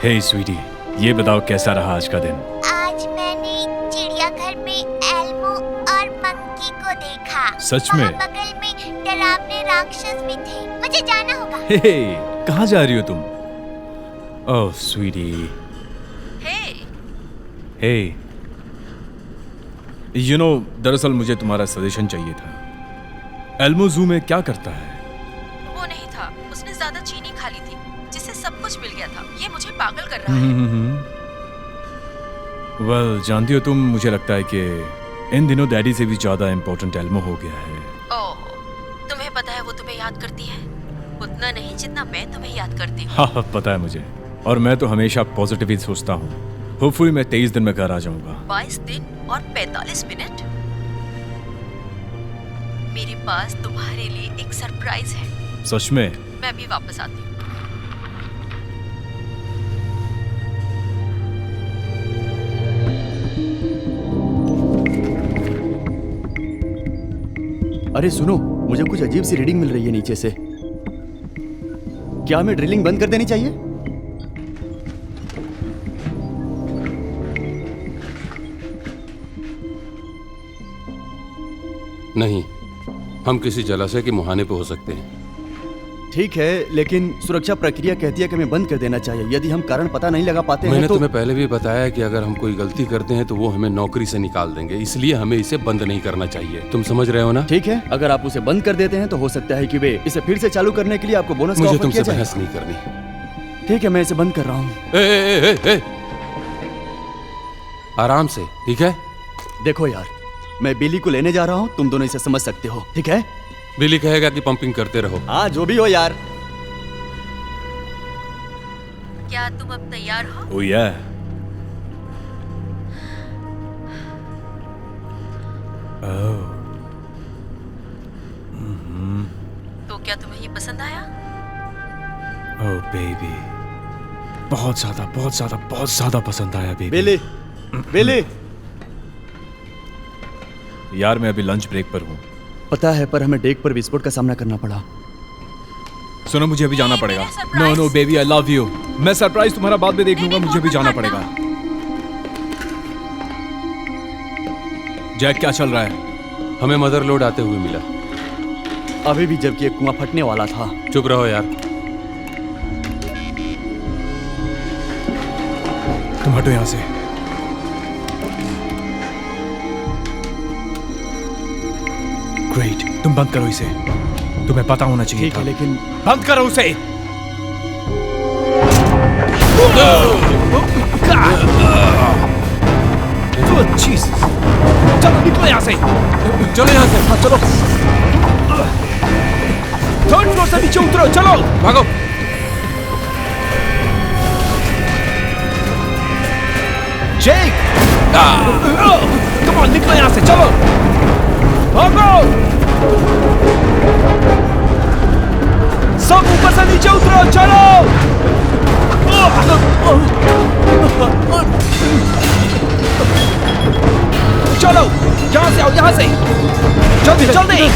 हे स्वीटी, ये बताओ कैसा रहा आज का दिन? आज मैंने चिड़ियाघर में एल्मो और मंकी को देखा। सच में? वहाँ बगल में डरावने राक्षस भी थे। मुझे जाना होगा। हे, कहाँ जा रही हो तुम? ओह स्वीटी। हे, यू नो, दरअसल मुझे तुम्हारा सजेशन चाहिए था। एल्मो जू में क्या करता है? वो नहीं था, उसने ज्यादा चीनी खा ली थी जिससे सब कुछ मिल गया था। ये मुझे पागल कर रहा है। वेल, जानती हो तुम, मुझे लगता है कि इन दिनों डैडी से भी ज्यादा इम्पोर्टेंट एल्मो हो गया है। ओह, तुम्हें पता है वो तुम्हें याद करती है? उतना नहीं जितना मैं तुम्हें याद करती हूँ। हाँ, पता है मुझे। और मैं तो हमेशा पॉजिटिव ही सोचता हूँ। होपफुली मैं 23 दिन में घर आ जाऊंगा। 22 दिन और 45 मिनट? मेरे पास तुम्हारे लिए एक सरप्राइज है। सच में? मैं अभी वापस आती हूँ। अरे सुनो, मुझे कुछ अजीब सी रीडिंग मिल रही है नीचे से। क्या हमें ड्रिलिंग बंद कर देनी चाहिए? नहीं, हम किसी जलाशय के मुहाने पे हो सकते हैं। ठीक है, लेकिन सुरक्षा प्रक्रिया कहती है कि हमें बंद कर देना चाहिए। यदि हम कारण पता नहीं लगा पाते हैं मैंने तो तुम्हें पहले भी बताया कि अगर हम कोई गलती करते हैं तो वो हमें नौकरी से निकाल देंगे, इसलिए हमें इसे बंद नहीं करना चाहिए। तुम समझ रहे हो ना? ठीक है, अगर आप उसे बंद कर देते हैं तो हो सकता है कि वे इसे फिर से चालू करने के लिए आपको बोनस का मुझे ऑफर तुमसे किया जाए। बहस नहीं करनी। ठीक है, मैं इसे बंद कर रहा हूँ। आराम से, ठीक है? देखो यार, मैं बिली को लेने जा रहा हूँ, तुम दोनों इसे समझ सकते हो, ठीक है? बिली कहेगा कि पंपिंग करते रहो। हाँ, जो भी हो यार। क्या तुम अब तैयार हो? ओह या। तो क्या तुम्हें ये पसंद आया? ओह बेबी, बहुत ज्यादा बहुत ज्यादा बहुत ज्यादा पसंद आया बेबी। बिली, बिली। यार मैं अभी लंच ब्रेक पर हूँ। पता है, पर हमें डेक पर विस्फोट का सामना करना पड़ा। सुनो, मुझे अभी जाना पड़ेगा। मेरा surprise। No baby, I love you. मैं सरप्राइज तुम्हारा बाद में देख लूंगा, मुझे भी जाना पड़ेगा। जैक, क्या चल रहा है? हमें मदर लोड आते हुए मिला। अभी भी, जबकि एक कुआं फटने वाला था। चुप रहो यार। तुम हटो यहाँ से। ग्रेट, तुम बंद करो इसे। तुम्हें पता होना चाहिए ठीक था। है, लेकिन बंद करो उसे। चलो निकलो यहाँ से। चलो यहाँ से। हाँ, चलो। थर्ड फ्लोर से नीचे उतरो, चलो। भागो। जेक, कम ऑन, निकलो यहाँ से, चलो। भागो। सब ऊपर से नीचे उतरो, चलो। चलो, यहाँ से आओ, यहाँ से। जल्दी जल्दी।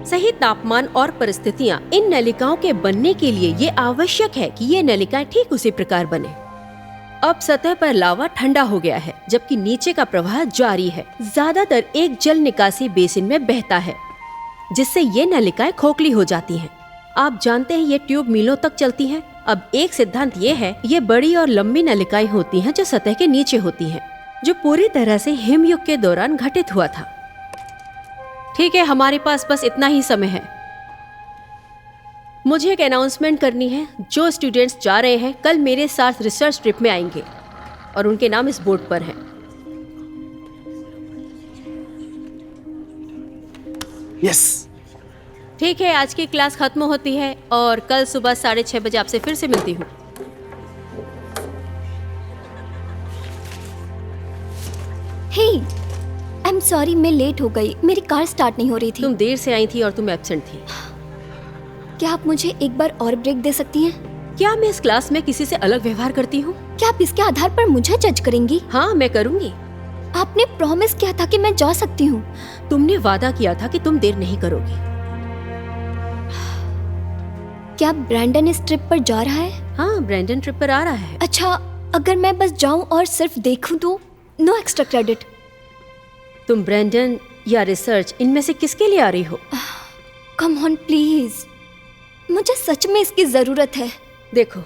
सही तापमान और परिस्थितियाँ इन नलिकाओं के बनने के लिए ये आवश्यक है कि ये नलिकाएं ठीक उसी प्रकार बने। अब सतह पर लावा ठंडा हो गया है, जबकि नीचे का प्रवाह जारी है। ज्यादातर एक जल निकासी बेसिन में बहता है, जिससे ये नलिकाएं खोखली हो जाती हैं। आप जानते हैं ये ट्यूब मीलों तक चलती हैं। अब एक सिद्धांत ये है, ये बड़ी और लंबी नलिकाएं होती हैं जो सतह के नीचे होती हैं, जो पूरी तरह से हिमयुग के दौरान घटित हुआ था। ठीक है, हमारे पास बस इतना ही समय है। मुझे एक अनाउंसमेंट करनी है। जो स्टूडेंट्स जा रहे हैं कल मेरे साथ रिसर्च ट्रिप में आएंगे और उनके नाम इस बोर्ड पर हैं। यस। ठीक है, आज की क्लास खत्म होती है और कल सुबह 6:30 बजे आपसे फिर से मिलती हूँ। हे, आई एम सॉरी, मैं लेट हो गई। मेरी कार स्टार्ट नहीं हो रही थी। तुम देर से आई थी और तुम एब्सेंट थी। क्या आप मुझे एक बार और ब्रेक दे सकती हैं? क्या मैं इस क्लास में किसी से अलग व्यवहार करती हूँ? क्या आप इसके आधार पर मुझे जज करेंगी? हाँ, मैं करूँगी। आपने प्रॉमिस किया था कि मैं जा सकती हूँ। तुमने वादा किया था कि तुम देर नहीं करोगी। क्या ब्रैंडन इस ट्रिप पर जा रहा है? हाँ, ब्रैंडन ट्रिप पर आ रहा है। अच्छा, अगर मैं बस जाऊँ और सिर्फ देखूँ तो नो एक्स्ट्रा क्रेडिट। तुम ब्रैंडन या रिसर्च, इनमें से किसके लिए आ रही हो? कम ऑन प्लीज, मुझे सच में इसकी जरूरत है। देखो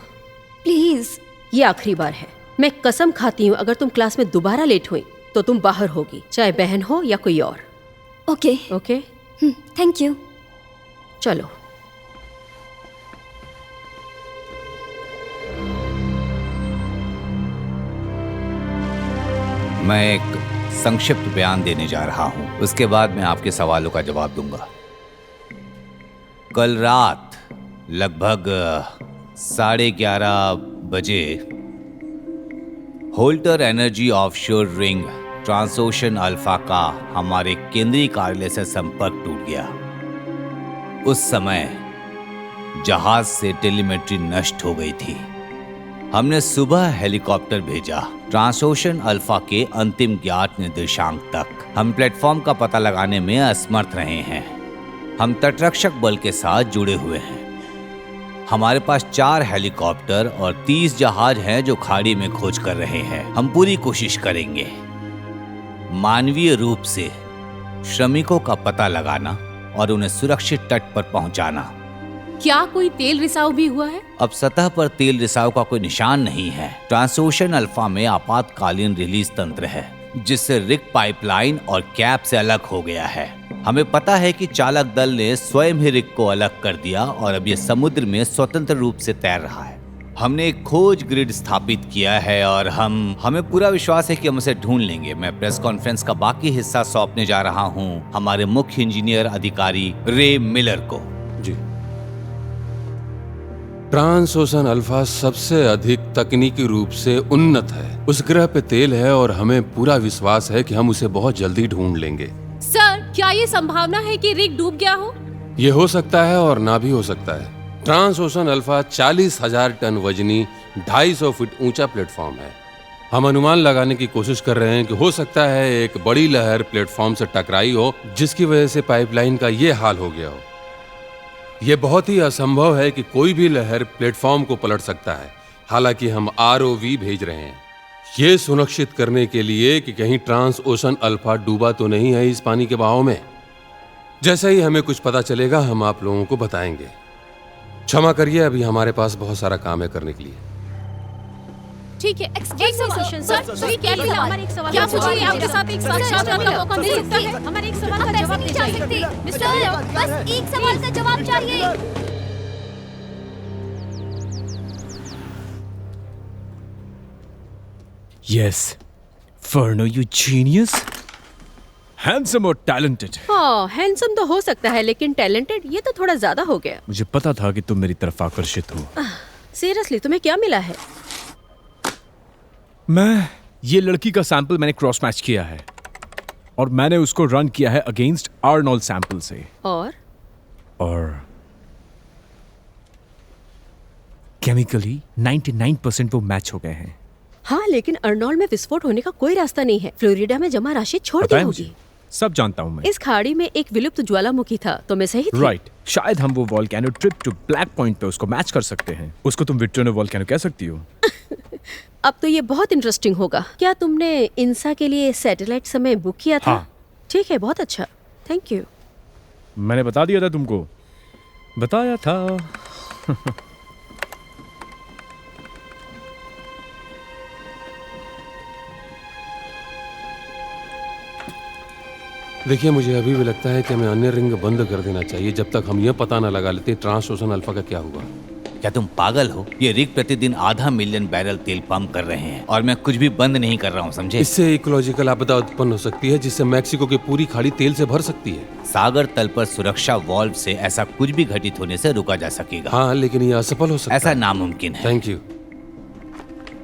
प्लीज, ये आखिरी बार है। मैं कसम खाती हूँ अगर तुम क्लास में दोबारा लेट हुई तो तुम बाहर होगी, चाहे बहन हो या कोई और। Okay okay, thank you. चलो। मैं एक संक्षिप्त बयान देने जा रहा हूं, उसके बाद मैं आपके सवालों का जवाब दूंगा। कल रात लगभग 11:30 बजे Holter energy offshore rig Transocean Alpha का हमारे केंद्रीय कार्यालय से संपर्क टूट गया। उस समय जहाज से टेलीमेट्री नष्ट हो गई थी। हमने सुबह हेलीकॉप्टर भेजा ट्रांसओशन अल्फा के अंतिम ज्ञात निर्देशांक तक। हम प्लेटफॉर्म का पता लगाने में असमर्थ रहे हैं। हम तटरक्षक बल के साथ जुड़े हुए हैं। हमारे पास 4 हेलीकॉप्टर और 30 जहाज हैं जो खाड़ी में खोज कर रहे हैं। हम पूरी कोशिश करेंगे मानवीय रूप से श्रमिकों का पता लगाना और उन्हें सुरक्षित तट पर पहुंचाना। क्या कोई तेल रिसाव भी हुआ है? अब सतह पर तेल रिसाव का कोई निशान नहीं है। ट्रांसओशन अल्फा में आपातकालीन रिलीज तंत्र है, जिससे रिग पाइपलाइन और कैप से अलग हो गया है। हमें पता है कि चालक दल ने स्वयं ही रिग को अलग कर दिया और अब ये समुद्र में स्वतंत्र रूप से तैर रहा है। हमने एक खोज ग्रिड स्थापित किया है और हमें पूरा विश्वास है कि हम उसे ढूंढ लेंगे। मैं प्रेस कॉन्फ्रेंस का बाकी हिस्सा सौंपने जा रहा हूँ हमारे मुख्य इंजीनियर अधिकारी रे मिलर को। जी। ट्रांसओशन अल्फा सबसे अधिक तकनीकी रूप से उन्नत है। उस ग्रह पे तेल है और हमें पूरा विश्वास है कि हम उसे बहुत जल्दी ढूंढ लेंगे। सर, क्या ये संभावना है कि रिग डूब गया हो? ये हो सकता है और ना भी हो सकता है। ट्रांसओशन अल्फा 40,000 टन वजनी 250 फीट ऊंचा प्लेटफॉर्म है। हम अनुमान लगाने की कोशिश कर रहे हैं कि हो सकता है एक बड़ी लहर प्लेटफॉर्म से टकराई हो, जिसकी वजह से पाइपलाइन का ये हाल हो गया हो। यह बहुत ही असंभव है कि कोई भी लहर प्लेटफॉर्म को पलट सकता है। हालांकि हम ROV भेज रहे हैं ये सुनिश्चित करने के लिए कि कहीं ट्रांसओशन अल्फा डूबा तो नहीं है इस पानी के बहाव में। जैसे ही हमें कुछ पता चलेगा हम आप लोगों को बताएंगे। क्षमा करिए, अभी हमारे पास बहुत सारा काम है करने के लिए। ठीक है, क्या मुझे आपके साथ एक साक्षात्कार का मौका मिल सकता है? हमारे एक सवाल का जवाब दे जाइए। बस एक सवाल का जवाब चाहिए। Yes, Ferno, you genius. Handsome or talented? हाँ, हैंडसम तो हो सकता है, लेकिन टैलेंटेड ये तो थोड़ा ज्यादा हो गया। मुझे पता था कि तुम मेरी तरफ आकर्षित हो। सीरियसली, तुम्हें क्या मिला है? ये लड़की का सैंपल मैंने क्रॉस मैच किया है और मैंने उसको रन किया है अगेंस्ट आर्नोल्ड सैंपल से। और केमिकली 99% वो मैच हो गए हैं। हाँ, लेकिन अर्नोल्ड में विस्फोट होने का कोई रास्ता नहीं है। फ्लोरिडा में जमा राशि छोड़ दी होगी। सब जानता हूँ मैं। इस खाड़ी में एक विलुप्त ज्वालामुखी था, तो मैं सही थी? राइट, शायद हम वो volcano trip to black point पे उसको मैच कर सकते हैं। उसको तुम विट्रोनो वोल्केनो कह सकती हो। अब तो ये बहुत इंटरेस्टिंग होगा। क्या तुमने इंसा के लिए सैटेलाइट समय बुक किया था? हाँ। ठीक है, बहुत अच्छा, थैंक यू। मैंने बता दिया था तुमको, बताया था। देखिए, मुझे अभी भी लगता है कि हमें अन्य रिंग बंद कर देना चाहिए जब तक हम यह पता न लगा लेते ट्रांसओशन अल्फा का क्या हुआ। क्या तुम पागल हो? ये रिग प्रतिदिन 0.5 मिलियन बैरल तेल पंप कर रहे हैं और मैं कुछ भी बंद नहीं कर रहा हूँ, समझे? इससे इकोलॉजिकल आपदा उत्पन्न हो सकती है जिससे मैक्सिको की पूरी खाड़ी तेल से भर सकती है। सागर तल पर सुरक्षा वॉल्व से ऐसा कुछ भी घटित होने से रुका जा सकेगा। हाँ, लेकिन ये असफल हो सकता ऐसा है। नामुमकिन है। Thank you.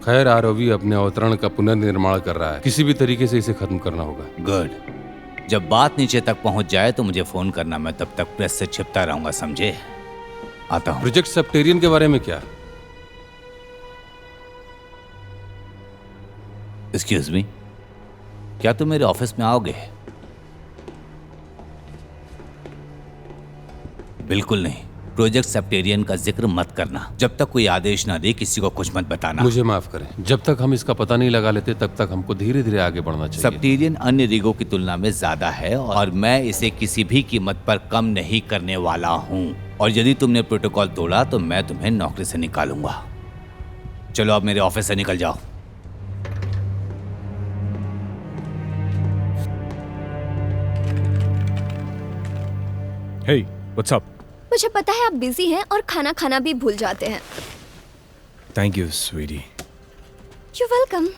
खैर, आरओवी अपने अवतरण का पुनर्निर्माण कर रहा है, किसी भी तरीके से इसे खत्म करना होगा। गुड। जब बात नीचे तक पहुंच जाए तो मुझे फोन करना, मैं तब तक प्रेस से छिपता रहूंगा, समझे? आता हूँ। प्रोजेक्ट सेप्टेरियन के बारे में क्या? एक्सक्यूज मी, क्या तुम मेरे ऑफिस में आओगे? बिल्कुल नहीं। प्रोजेक्ट सेप्टेरियन का जिक्र मत करना। जब तक कोई आदेश ना दे किसी को कुछ मत बताना। मुझे माफ करें, जब तक हम इसका पता नहीं लगा लेते तब तक हमको धीरे धीरे आगे बढ़ना चाहिए। सेप्टेरियन अन्य रिगों की तुलना में ज्यादा है और मैं इसे किसी भी कीमत पर कम नहीं करने वाला हूँ। और यदि तुमने प्रोटोकॉल तोड़ा तो मैं तुम्हें नौकरी से निकालूंगा। चलो अब मेरे ऑफिस से निकल जाओ। Hey, what's up? मुझे पता है आप बिजी हैं और खाना खाना भी भूल जाते हैं। Thank you, sweetie. You welcome.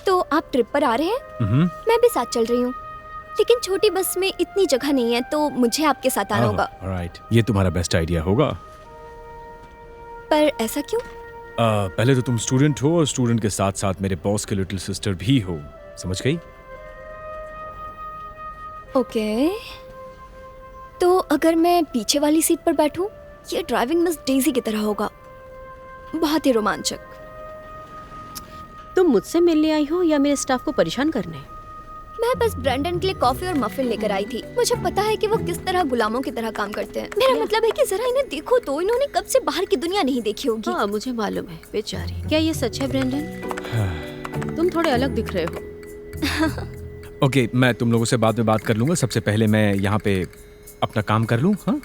तो आप ट्रिप पर आ रहे हैं? मैं भी साथ चल रही हूँ, लेकिन छोटी बस में इतनी जगह नहीं है तो मुझे आपके साथ आना होगा। Alright, ये तुम्हारा बेस्ट आइडिया होगा। पर ऐसा क्यों? पहले तो तुम स्टूडेंट हो और स्टूडेंट के साथ साथ मेरे बॉस के लिटिल सिस्टर भी हो, समझ गई? ओके, तो अगर मैं पीछे वाली सीट पर बैठूं, ये ड्राइविंग मिस डेजी की तरह होगा, बहुत ही रोमांचक। तुम मुझसे मिलने आई हो या मेरे स्टाफ को परेशान करने? मैं बस ब्रैंडन के लिए कॉफी और मफिन लेकर आई थी। मुझे पता है कि वो किस तरह गुलामों की तरह काम करते हैं। मेरा मतलब है कि जरा इन्हें देखो तो, इन्होंने कब से बाहर की दुनिया नहीं देखी होगी। हाँ, मुझे मालूम है, बेचारी। क्या ये सच है ब्रैंडन? तुम थोड़े अलग दिख रहे हो। ओके, मैं तुम लोगों से बाद में बात कर लूंगा। सबसे पहले मैं यहाँ पे अपना काम कर लूँ। हाँ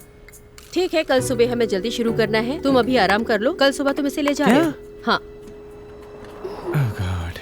ठीक है, कल सुबह हमें जल्दी शुरू करना है। तुम अभी आराम कर लो, कल सुबह तुम इसे ले जा रहे हो। हाँ। Oh God.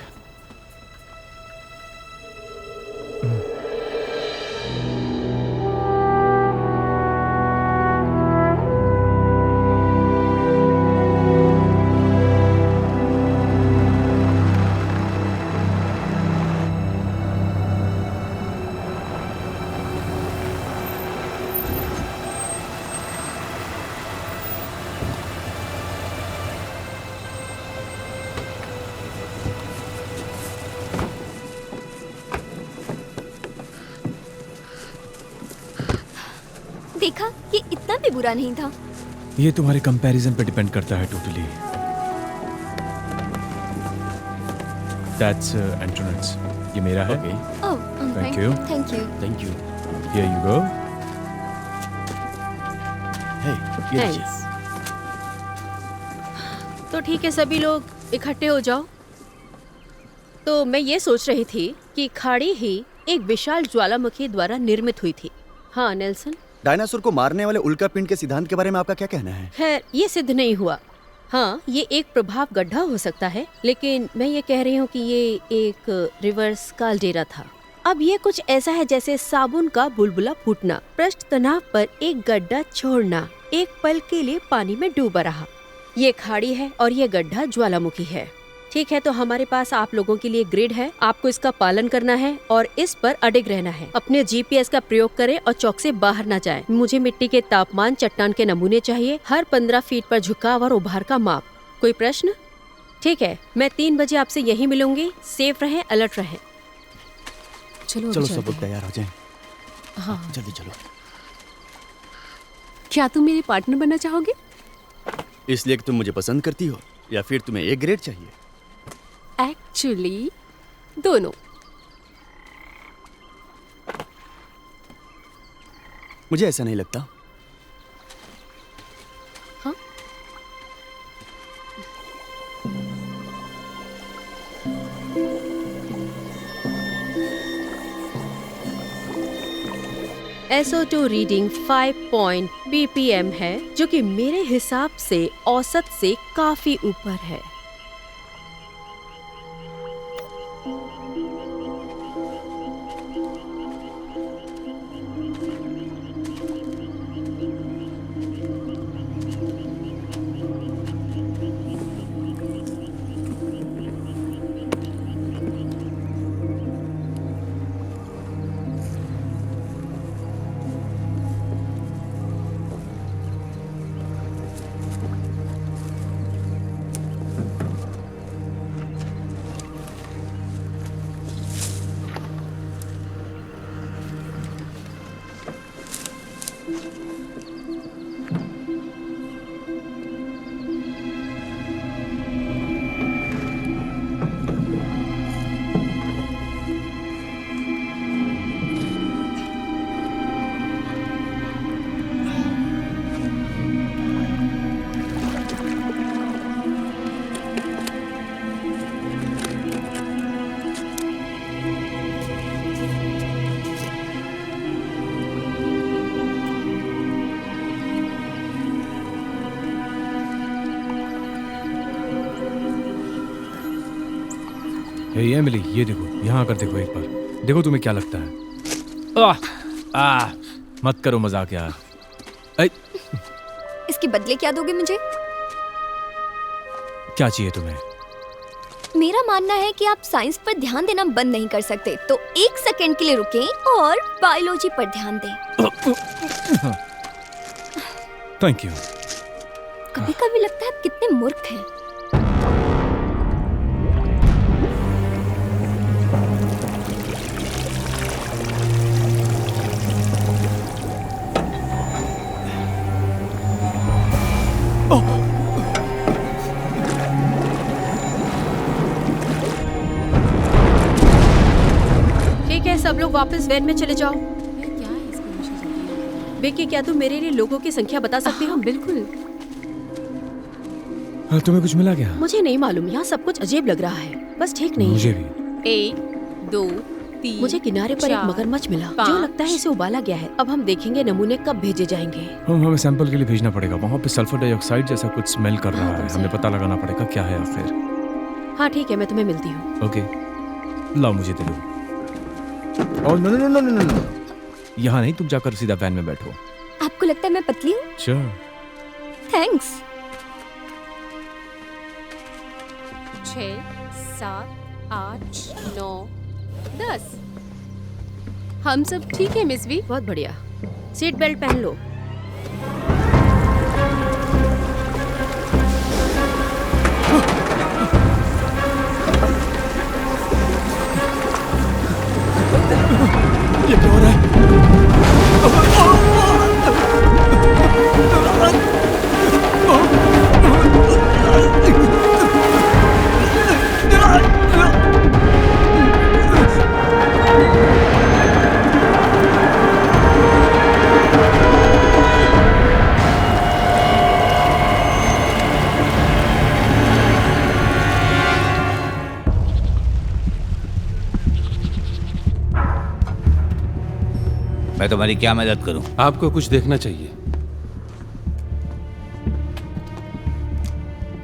देखा, ये इतना भी बुरा नहीं था। ये तुम्हारे कंपैरिजन पे डिपेंड करता है टोटली। That's entrance. ये मेरा है। ओह, Thank you. Thank you. Thank you. Here you go. हे, ये लीजिए। थैंक्स। तो ठीक है, सभी लोग इकट्ठे हो जाओ। तो मैं ये सोच रही थी कि खाड़ी ही एक विशाल ज्वालामुखी द्वारा निर्मित हुई थी। हाँ नेल्सन? डायनासोर को मारने वाले उल्का पिंड के सिद्धांत के बारे में आपका क्या कहना है? खैर, ये सिद्ध नहीं हुआ। हाँ, ये एक प्रभाव गड्ढा हो सकता है, लेकिन मैं ये कह रही हूँ कि ये एक रिवर्स कालडेरा था। अब ये कुछ ऐसा है जैसे साबुन का बुलबुला फूटना, पृष्ठ तनाव पर एक गड्ढा छोड़ना, एक पल के लिए पानी में डूबा रहा। ये खाड़ी है और ये गड्ढा ज्वालामुखी है। ठीक है, तो हमारे पास आप लोगों के लिए ग्रिड है, आपको इसका पालन करना है और इस पर अडिग रहना है। अपने जीपीएस का प्रयोग करें और चौक से बाहर न जाएं। मुझे मिट्टी के तापमान, चट्टान के नमूने चाहिए, हर 15 फीट पर झुकाव और उभार का माप। कोई प्रश्न? ठीक है, मैं 3 बजे आपसे यहीं मिलूंगी। सेफ रहें, अलर्ट रहें। चलो सब लोग तैयार हो जाएं। हाँ। जल्दी चलो। क्या तुम मेरे पार्टनर बनना चाहोगे? इसलिए कि तुम मुझे पसंद करती हो या फिर तुम्हें एक ग्रेड चाहिए? एक्चुअली दोनों। मुझे ऐसा नहीं लगता। हाँ? SO2 रीडिंग 5 ppm है, जो कि मेरे हिसाब से औसत से काफी ऊपर है। हे एमिली, ये देखो, यहाँ आकर देखो एक बार। देखो तुम्हें क्या लगता है? मत करो मजाक यार। इसके बदले क्या दोगे मुझे? क्या चाहिए तुम्हें? मेरा मानना है कि आप साइंस पर ध्यान देना बंद नहीं कर सकते, तो 1 सेकंड के लिए रुकें और बायोलॉजी पर ध्यान दें। Thank you. कभी-कभी लगता है आप कितने मूर्ख हैं। ठीक है, सब लोग वापस वैन में चले जाओ। क्या है इसमें मुझे जल्दी? बेकी, क्या तुम मेरे लिए लोगों की संख्या बता सकती हो? हाँ, बिल्कुल। तुम्हें कुछ मिला क्या? मुझे नहीं मालूम, यहाँ सब कुछ अजीब लग रहा है, बस ठीक नहीं मुझे है। भी। 1 2 3 मुझे किनारे पर एक 4, मगरमच्छ मिला, 5। जो लगता है इसे उबाला गया है। अब हम देखेंगे नमूने कब भेजे जाएंगे। हमें सैंपल के लिए भेजना पड़ेगा। वहाँ पे सल्फर डाइऑक्साइड जैसा कुछ स्मेल कर रहा हाँ, है। तुमसे- हमें पता लगाना पड़ेगा क्या है आखिर। हाँ ठीक है, मैं तुम्हें मिलती हूँ। ओके, लाओ मुझे दे दो। और no no no no no no, यहाँ नहीं, तुम जाकर सीधा वैन में बैठो। आपको लगता है मैं पतली हूँ? श्योर। थैंक्स। 6 7 8 9 10। हम सब ठीक है मिस वी? बहुत बढ़िया। सीट बेल्ट पहन लो। ये क्या हो रहा है? मैं तुम्हारी क्या मदद करूं? आपको कुछ देखना चाहिए।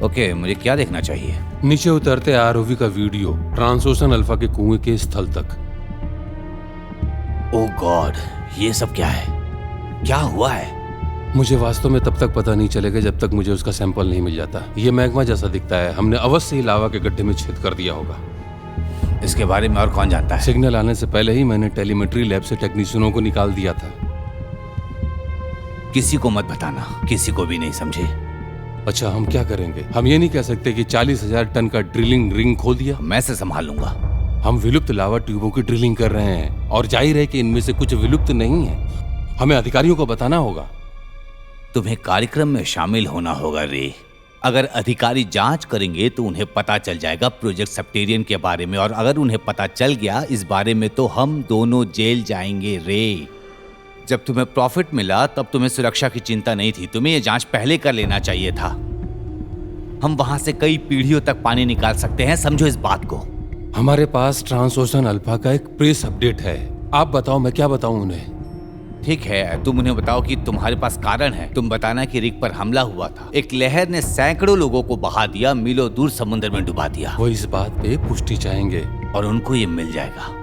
ओके, मुझे क्या देखना चाहिए? नीचे उतरते आरओवी का वीडियो ट्रांसोशन अल्फा के कुएं के स्थल तक। ओह गॉड, ये सब क्या है? क्या हुआ है? मुझे वास्तव में तब तक पता नहीं चलेगा जब तक मुझे उसका सैंपल नहीं मिल जाता। ये मैग्मा जैसा दिखता है। हमने अवश्य ही लावा के गड्ढे में छेद कर दिया होगा। इसके बारे में और कौन जानता है? सिग्नल आने से पहले ही मैंने टेलीमेट्री लैब से टेक्नीशियनों को निकाल दिया था। किसी को मत बताना, किसी को भी नहीं, समझे? अच्छा, हम क्या करेंगे? हम ये नहीं कह सकते कि 40,000 टन का ड्रिलिंग रिंग खोल दिया। मैं से संभाल लूंगा। हम विलुप्त लावा ट्यूबों की ड्रिलिंग कर रहे हैं और जाहिर है कि इनमें से कुछ विलुप्त नहीं है। हमें अधिकारियों को बताना होगा। तुम्हें कार्यक्रम में शामिल होना होगा रे। अगर अधिकारी जांच करेंगे तो उन्हें पता चल जाएगा प्रोजेक्ट सेप्टेरियन के बारे में, और अगर उन्हें पता चल गया इस बारे में तो हम दोनों जेल जाएंगे रे। जब तुम्हें प्रॉफिट मिला तब तुम्हें सुरक्षा की चिंता नहीं थी, तुम्हें ये जांच पहले कर लेना चाहिए था। हम वहां से कई पीढ़ियों तक पानी निकाल सकते हैं, समझो इस बात को। हमारे पास ट्रांसओशन अल्फा का एक प्रेस अपडेट है, आप बताओ मैं क्या बताऊं उन्हें? ठीक है, तुम उन्हें बताओ कि तुम्हारे पास कारण है। तुम बताना कि रिग पर हमला हुआ था, एक लहर ने सैकड़ों लोगों को बहा दिया, मीलों दूर समुद्र में डुबा दिया। वो इस बात पे पुष्टि चाहेंगे और उनको ये मिल जाएगा।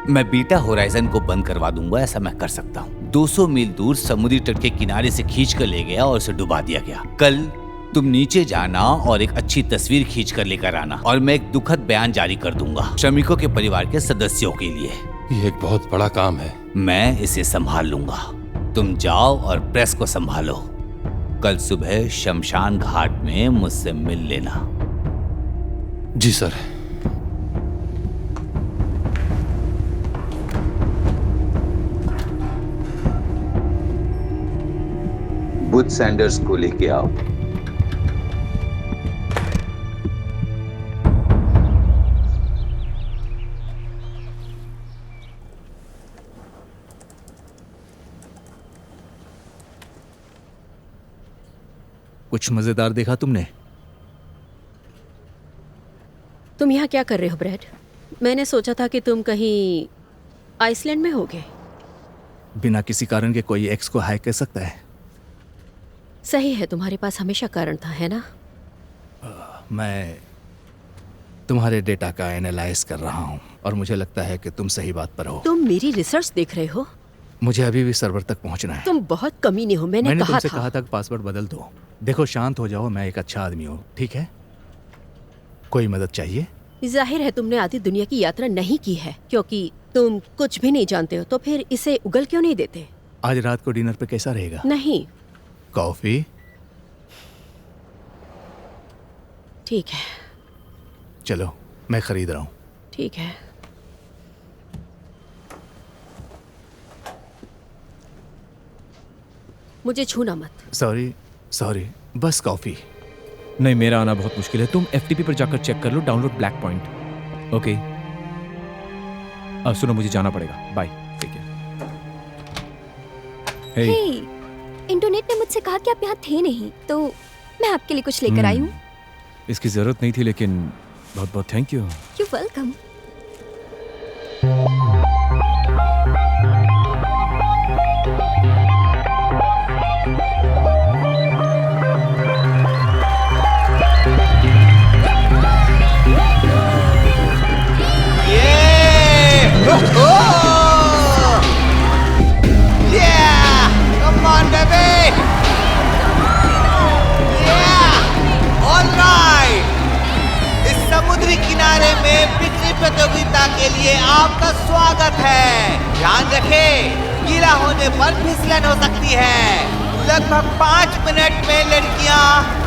मैं बीटा होराइजन को बंद करवा दूंगा, ऐसा मैं कर सकता हूँ। 200 मील दूर समुद्री तट के किनारे से खींच कर ले गया और उसे डुबा दिया गया। कल तुम नीचे जाना और एक अच्छी तस्वीर खींच कर लेकर आना, और मैं एक दुखद बयान जारी कर दूंगा श्रमिकों के परिवार के सदस्यों के लिए। ये एक बहुत बड़ा काम है। मैं इसे संभाल लूंगा, तुम जाओ और प्रेस को संभालो। कल सुबह शमशान घाट में मुझसे मिल लेना। जी सर। बुच सैंडर्स को लेके आओ। कुछ मजेदार देखा तुमने? तुम यहाँ क्या कर रहे हो ब्रैड? मैंने सोचा था कि तुम कहीं आइसलैंड में होगे। बिना किसी कारण के कोई एक्स को हाय कर सकता है? सही है, तुम्हारे पास हमेशा कारण था, है ना? मैं तुम्हारे डेटा का एनालाइज कर रहा हूँ और मुझे लगता है कि तुम सही बात पर हो। तुम मेरी रिसर्च देख रहे हो? मुझे अभी भी सर्वर तक पहुँचना है। तुम बहुत कमीने हो, मैंने कहा तुमसे था। कहा था कि पासवर्ड बदल दो। देखो, शांत हो जाओ, मैं एक अच्छा आदमी हूँ, ठीक है? कोई मदद चाहिए? जाहिर है तुमने आधी दुनिया की यात्रा नहीं की है, क्योंकि तुम कुछ भी नहीं जानते हो, तो फिर इसे उगल क्यों नहीं देते? आज रात को डिनर पे कैसा रहेगा? नहीं। कॉफी? ठीक है। चलो, मैं खरीद रहा हूँ। ठीक है। मुझे छूना मत। सॉरी, बस कॉफी। नहीं, मेरा आना बहुत मुश्किल है। तुम FTP पर जाकर चेक कर लो, डाउनलोड ब्लैक पॉइंट। ओके, अब सुनो, मुझे जाना पड़ेगा। बाय, ठीक है। हे, इंटरनेट ने मुझसे कहा कि आप यहाँ थे नहीं, तो मैं आपके लिए कुछ लेकर आई हूँ। इसकी जरूरत नहीं थी, लेकिन बहुत बहुत थैंक यू। You welcome. किनारे में बिजली प्रतियोगिता के लिए आपका स्वागत है। ध्यान रखें, गीला होने पर फिसलन हो सकती है। लगभग 5 मिनट में लड़कियां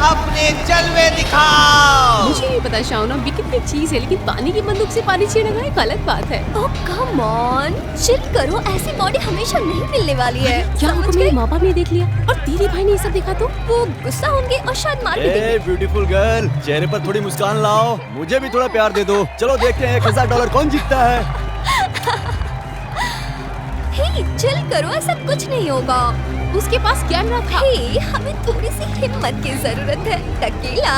अपने जलवे दिखाओ। मुझे नहीं पता शाउना, भी कितनी चीज है, लेकिन पानी की बंदूक से पानी छीनना एक अलग बात है। ओह कम ऑन, चिल करो, ऐसी बॉडी हमेशा नहीं मिलने वाली है। क्या हमको मेरे माँ बाप ने देख लिया और तेरे भाई ने ये सब देखा तो वो गुस्सा होंगे और शायद मार भी देंगे। ब्यूटीफुल गर्ल, चेहरे पर थोड़ी मुस्कान लाओ, मुझे भी थोड़ा प्यार दे दो। चलो देखते हैं $1000 कौन जीतता है। हे, चिल करो, ऐसा कुछ नहीं होगा। उसके पास कैमरा था। हे, हमें थोड़ी सी हिम्मत की जरूरत है। टकीला,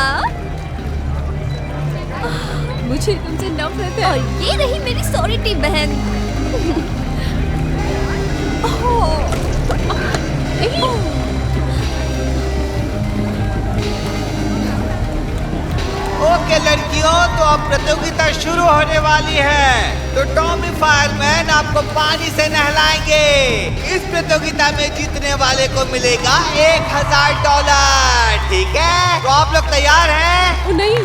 मुझे तुमसे नफरत है। और ये रही मेरी सॉरी बहन। ओके लड़कियों, तो अब प्रतियोगिता शुरू होने वाली है। तो टॉमी फायरमैन आपको पानी से नहलाएंगे। इस प्रतियोगिता में जीतने वाले को मिलेगा $1000। ठीक है, तो आप लोग तैयार हैं? नहीं।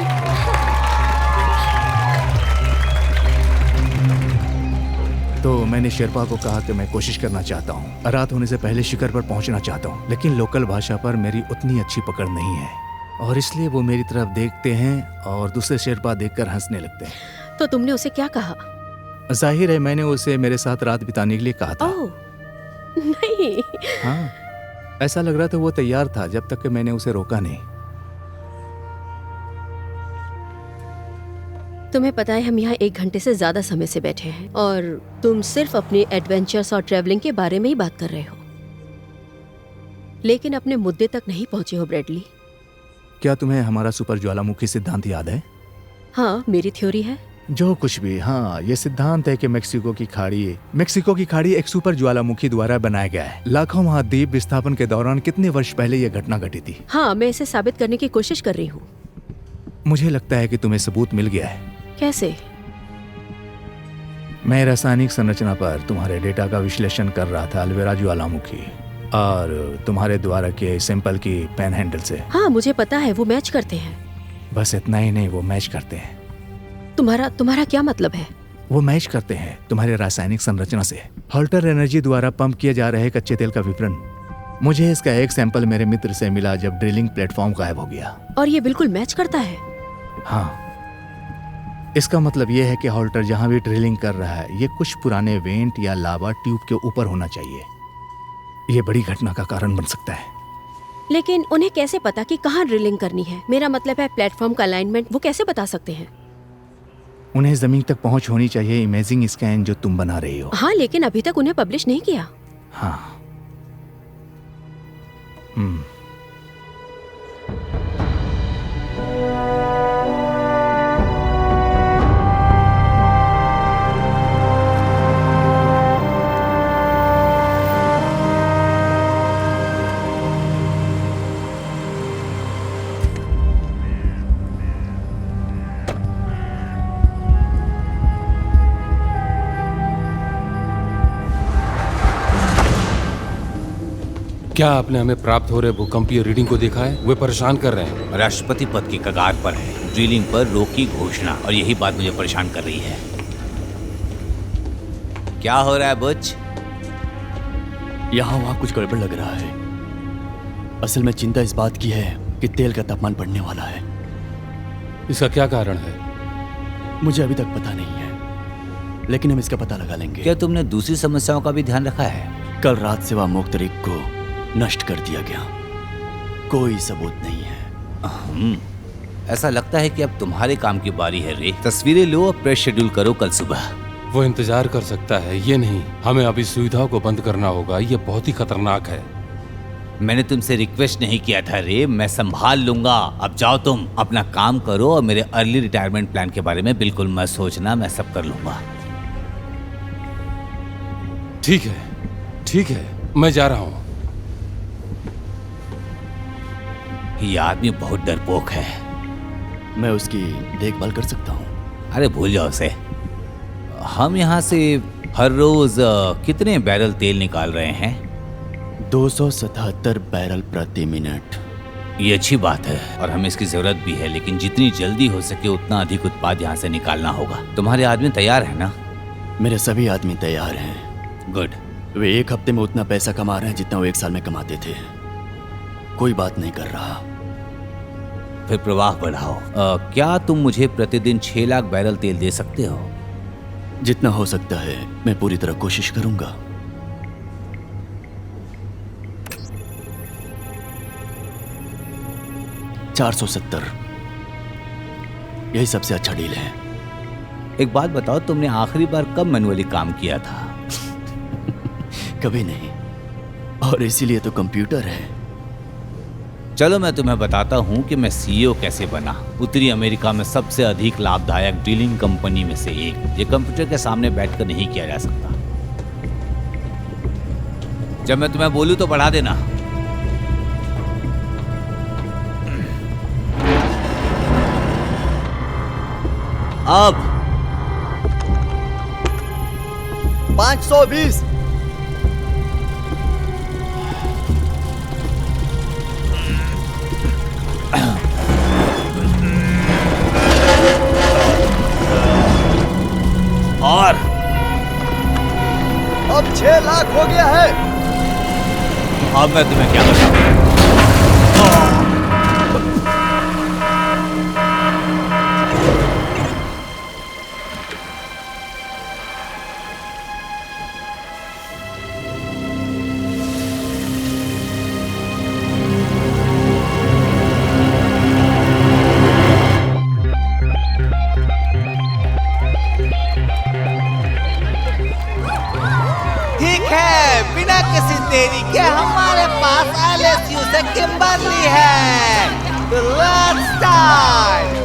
तो मैंने शेरपा को कहा कि मैं कोशिश करना चाहता हूँ, रात होने से पहले शिखर पर पहुँचना चाहता हूँ, लेकिन लोकल भाषा पर मेरी उतनी अच्छी पकड़ नहीं है, और इसलिए वो मेरी तरफ देखते हैं और दूसरे शेरपा देखकर हंसने लगते हैं। तो तुमने उसे क्या कहा? जाहिर है मैंने उसे मेरे साथ रात बिताने के लिए कहा था। ओह, नहीं। हाँ, ऐसा लग रहा था वो तैयार था जब तक कि मैंने उसे रोका नहीं। तुम्हें पता है हम यहाँ 1 घंटे से ज्यादा समय से बैठे हैं और तुम सिर्फ अपने एडवेंचर्स और ट्रैवलिंग के बारे में ही बात कर रहे हो, लेकिन अपने मुद्दे तक नहीं पहुंचे हो ब्रैडली। क्या तुम्हें हमारा सुपर ज्वालामुखी सिद्धांत याद है? हाँ, मेरी थ्योरी है। जो कुछ भी, हाँ, ये सिद्धांत है कि मेक्सिको की खाड़ी एक सुपर ज्वालामुखी द्वारा बनाया गया है। लाखों महाद्वीप विस्थापन के दौरान कितने वर्ष पहले यह घटना घटी थी। हाँ, मैं इसे साबित करने की कोशिश कर रही हूँ। मुझे लगता है कि तुम्हें सबूत मिल गया है। कैसे? मैं रासायनिक संरचना पर तुम्हारे डेटा का विश्लेषण कर रहा था अल्वेरा ज्वालामुखी और तुम्हारे द्वारा के सैंपल की पेन हैंडल से। हाँ, मुझे पता है, वो मैच करते हैं। बस इतना ही नहीं, वो मैच करते हैं। तुम्हारा क्या मतलब है? वो मैच करते हैं तुम्हारे रासायनिक संरचना से। हॉल्टर एनर्जी द्वारा पंप किए जा रहे कच्चे तेल का विवरण। मुझे इसका एक सैंपल मेरे मित्र से मिला जब ड्रिलिंग प्लेटफॉर्म गायब हो गया। और ये बिल्कुल मैच करता है? हाँ, इसका मतलब ये है कि हॉल्टर जहां भी ड्रिलिंग कर रहा है ये कुछ पुराने वेंट या लावा ट्यूब के ऊपर होना चाहिए। ये बड़ी घटना का कारण बन सकता है। लेकिन उन्हें कैसे पता कि कहाँ ड्रिलिंग करनी है? मेरा मतलब है प्लेटफॉर्म का अलाइनमेंट वो कैसे बता सकते हैं? उन्हें जमीन तक पहुंच होनी चाहिए इमेजिंग स्कैन जो तुम बना रही हो। हाँ, लेकिन अभी तक उन्हें पब्लिश नहीं किया। हाँ। क्या आपने हमें प्राप्त हो रहे भूकंपीय रीडिंग को देखा है? वे परेशान कर रहे हैं। राष्ट्रपति पद की कगार पर है, ड्रिलिंग पर रोक की घोषणा, और यही बात मुझे परेशान कर रही है। क्या हो रहा है बुच? यहाँ वहाँ कुछ गड़बड़ लग रहा है। असल में चिंता इस बात की है कि तेल का तापमान बढ़ने वाला है। इसका क्या कारण है? मुझे अभी तक पता नहीं है, लेकिन हम इसका पता लगा लेंगे। क्या तुमने दूसरी समस्याओं का भी ध्यान रखा है? कल रात सेवा मुक्त रिग को नष्ट कर दिया गया, कोई सबूत नहीं है। ऐसा लगता है कि अब तुम्हारे काम की बारी है रे। तस्वीरें लो और प्रेस शेड्यूल करो कल सुबह। वो इंतजार कर सकता है, ये नहीं। हमें अभी सुविधाओं को बंद करना होगा, ये बहुत ही खतरनाक है। मैंने तुमसे रिक्वेस्ट नहीं किया था रे, मैं संभाल लूंगा। अब जाओ तुम अपना काम करो और मेरे अर्ली रिटायरमेंट प्लान के बारे में बिल्कुल मत सोचना, मैं सब कर लूंगा। ठीक है, मैं जा रहा हूँ। ये आदमी बहुत डरपोक है। मैं उसकी देखभाल कर सकता हूँ। अरे भूल जाओ उसे। हम यहाँ से हर रोज कितने बैरल तेल निकाल रहे हैं? 277 बैरल प्रति मिनट। ये अच्छी बात है और हमें इसकी जरूरत भी है, लेकिन जितनी जल्दी हो सके उतना अधिक उत्पाद यहाँ से निकालना होगा। तुम्हारे आदमी तैयार है ना? मेरे सभी आदमी तैयार हैं। गुड। वे 1 हफ्ते में उतना पैसा कमा रहे हैं जितना वो 1 साल में कमाते थे। कोई बात नहीं कर रहा। फिर प्रवाह बढ़ाओ। क्या तुम मुझे प्रतिदिन 6 लाख बैरल तेल दे सकते हो? जितना हो सकता है मैं पूरी तरह कोशिश करूंगा। $470, यही सबसे अच्छा डील है। एक बात बताओ, तुमने आखिरी बार कब मैनुअली काम किया था? कभी नहीं, और इसीलिए तो कंप्यूटर है। चलो मैं तुम्हें बताता हूँ कि मैं सीईओ कैसे बना। उत्तरी अमेरिका में सबसे अधिक लाभदायक ड्रिलिंग कंपनी में से एक। ये कंप्यूटर के सामने बैठकर नहीं किया जा सकता। जब मैं तुम्हें बोलूं तो बढ़ा देना। अब 520। और अब 6 लाख हो गया है। अब मैं तुम्हें क्या बताऊं? में किम्बरली है। तो let's start.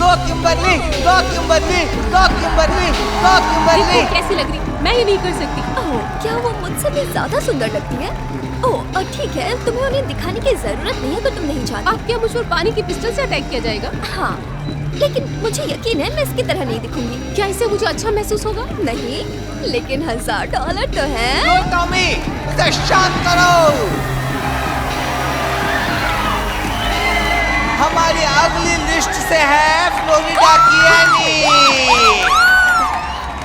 Go Kimberly, go Kimberly, go Kimberly, go Kimberly. कैसी लग रही? मैं ये नहीं कर सकती। ओह, क्या वो मुझसे भी ज्यादा सुंदर लगती है? ओह, ठीक है, तुम्हें उन्हें दिखाने की जरूरत नहीं है तो तुम नहीं चाहती। अब क्या मुझ पर पानी की पिस्टल से अटैक किया जाएगा? हाँ, लेकिन मुझे यकीन है मैं इसकी तरह नहीं दिखूंगी। क्या इससे मुझे अच्छा महसूस होगा? नहीं, लेकिन $1000 तो है। लो टॉमी, इसे शांत करो। हमारी अगली लिस्ट से है फ्लोरिडा की एनी।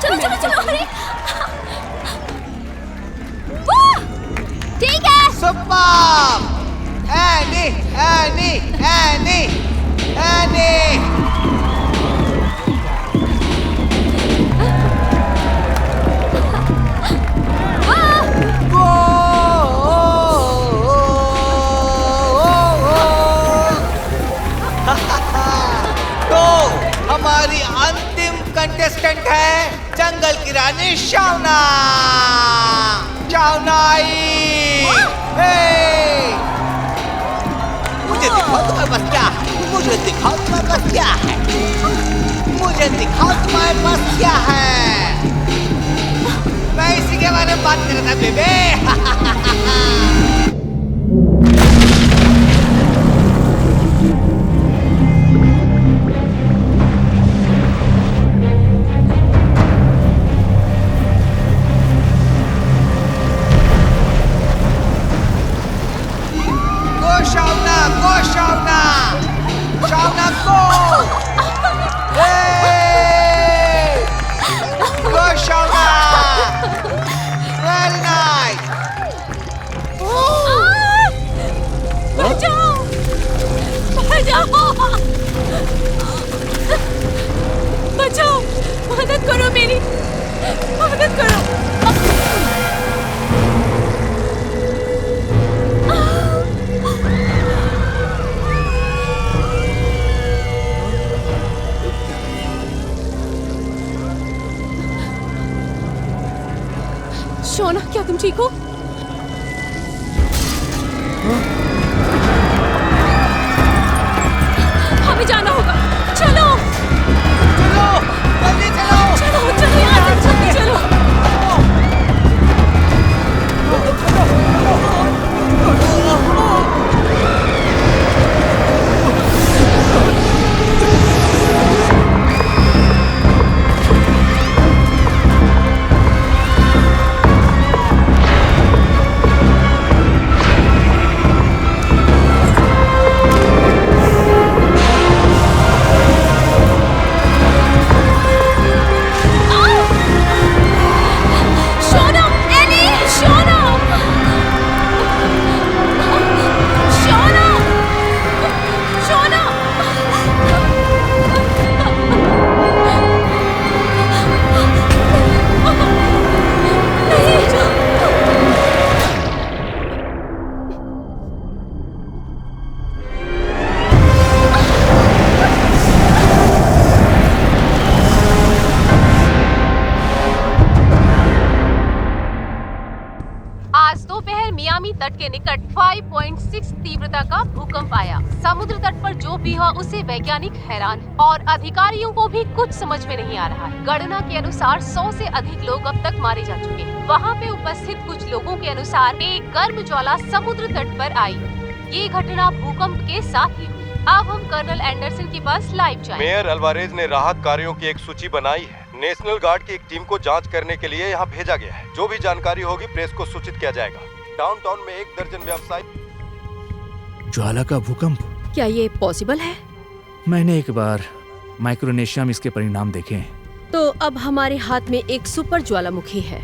चलो चलो चलो, अरे वाह, ठीक है। Super. Any any any any. तो हमारी अंतिम कंटेस्टेंट है जंगल की रानी शावना। शावनाई, मुझे दिखाओ तुम्हारे पास क्या है। मुझे दिखाओ तुम्हारे पास क्या है। मुझे दिखाओ तुम्हारे पास क्या है। मैं इसी के बारे में बात कर रहा था बेबे। बचाओ, मदद करो मेरी, मदद करो। शोना, क्या तुम ठीक हो? हमें जाना होगा। चलो चलो, जल्दी चलो। चलो चलो यार, जल्दी चलो। मियामी तट के निकट 5.6 तीव्रता का भूकंप आया। समुद्र तट पर जो भी हुआ उसे वैज्ञानिक हैरान है और अधिकारियों को भी कुछ समझ में नहीं आ रहा है। गणना के अनुसार 100 से अधिक लोग अब तक मारे जा चुके हैं। वहाँ पे उपस्थित कुछ लोगों के अनुसार एक गर्म ज्वाला समुद्र तट पर आई। ये घटना भूकंप के साथ ही हुई। अब हम कर्नल एंडरसन के पास लाइव जाएंगे। मेयर अल्वारेज ने राहत कार्यों की एक सूची बनाई है। नेशनल गार्ड की एक टीम को जांच करने के लिए यहाँ भेजा गया है। जो भी जानकारी होगी प्रेस को सूचित किया जाएगा। डाउनटाउन में 1 दर्जन व्यवसाय। ज्वाला का भूकंप, क्या ये पॉसिबल है? मैंने एक बार माइक्रोनेशिया में इसके परिणाम देखे। तो अब हमारे हाथ में एक सुपर ज्वालामुखी है।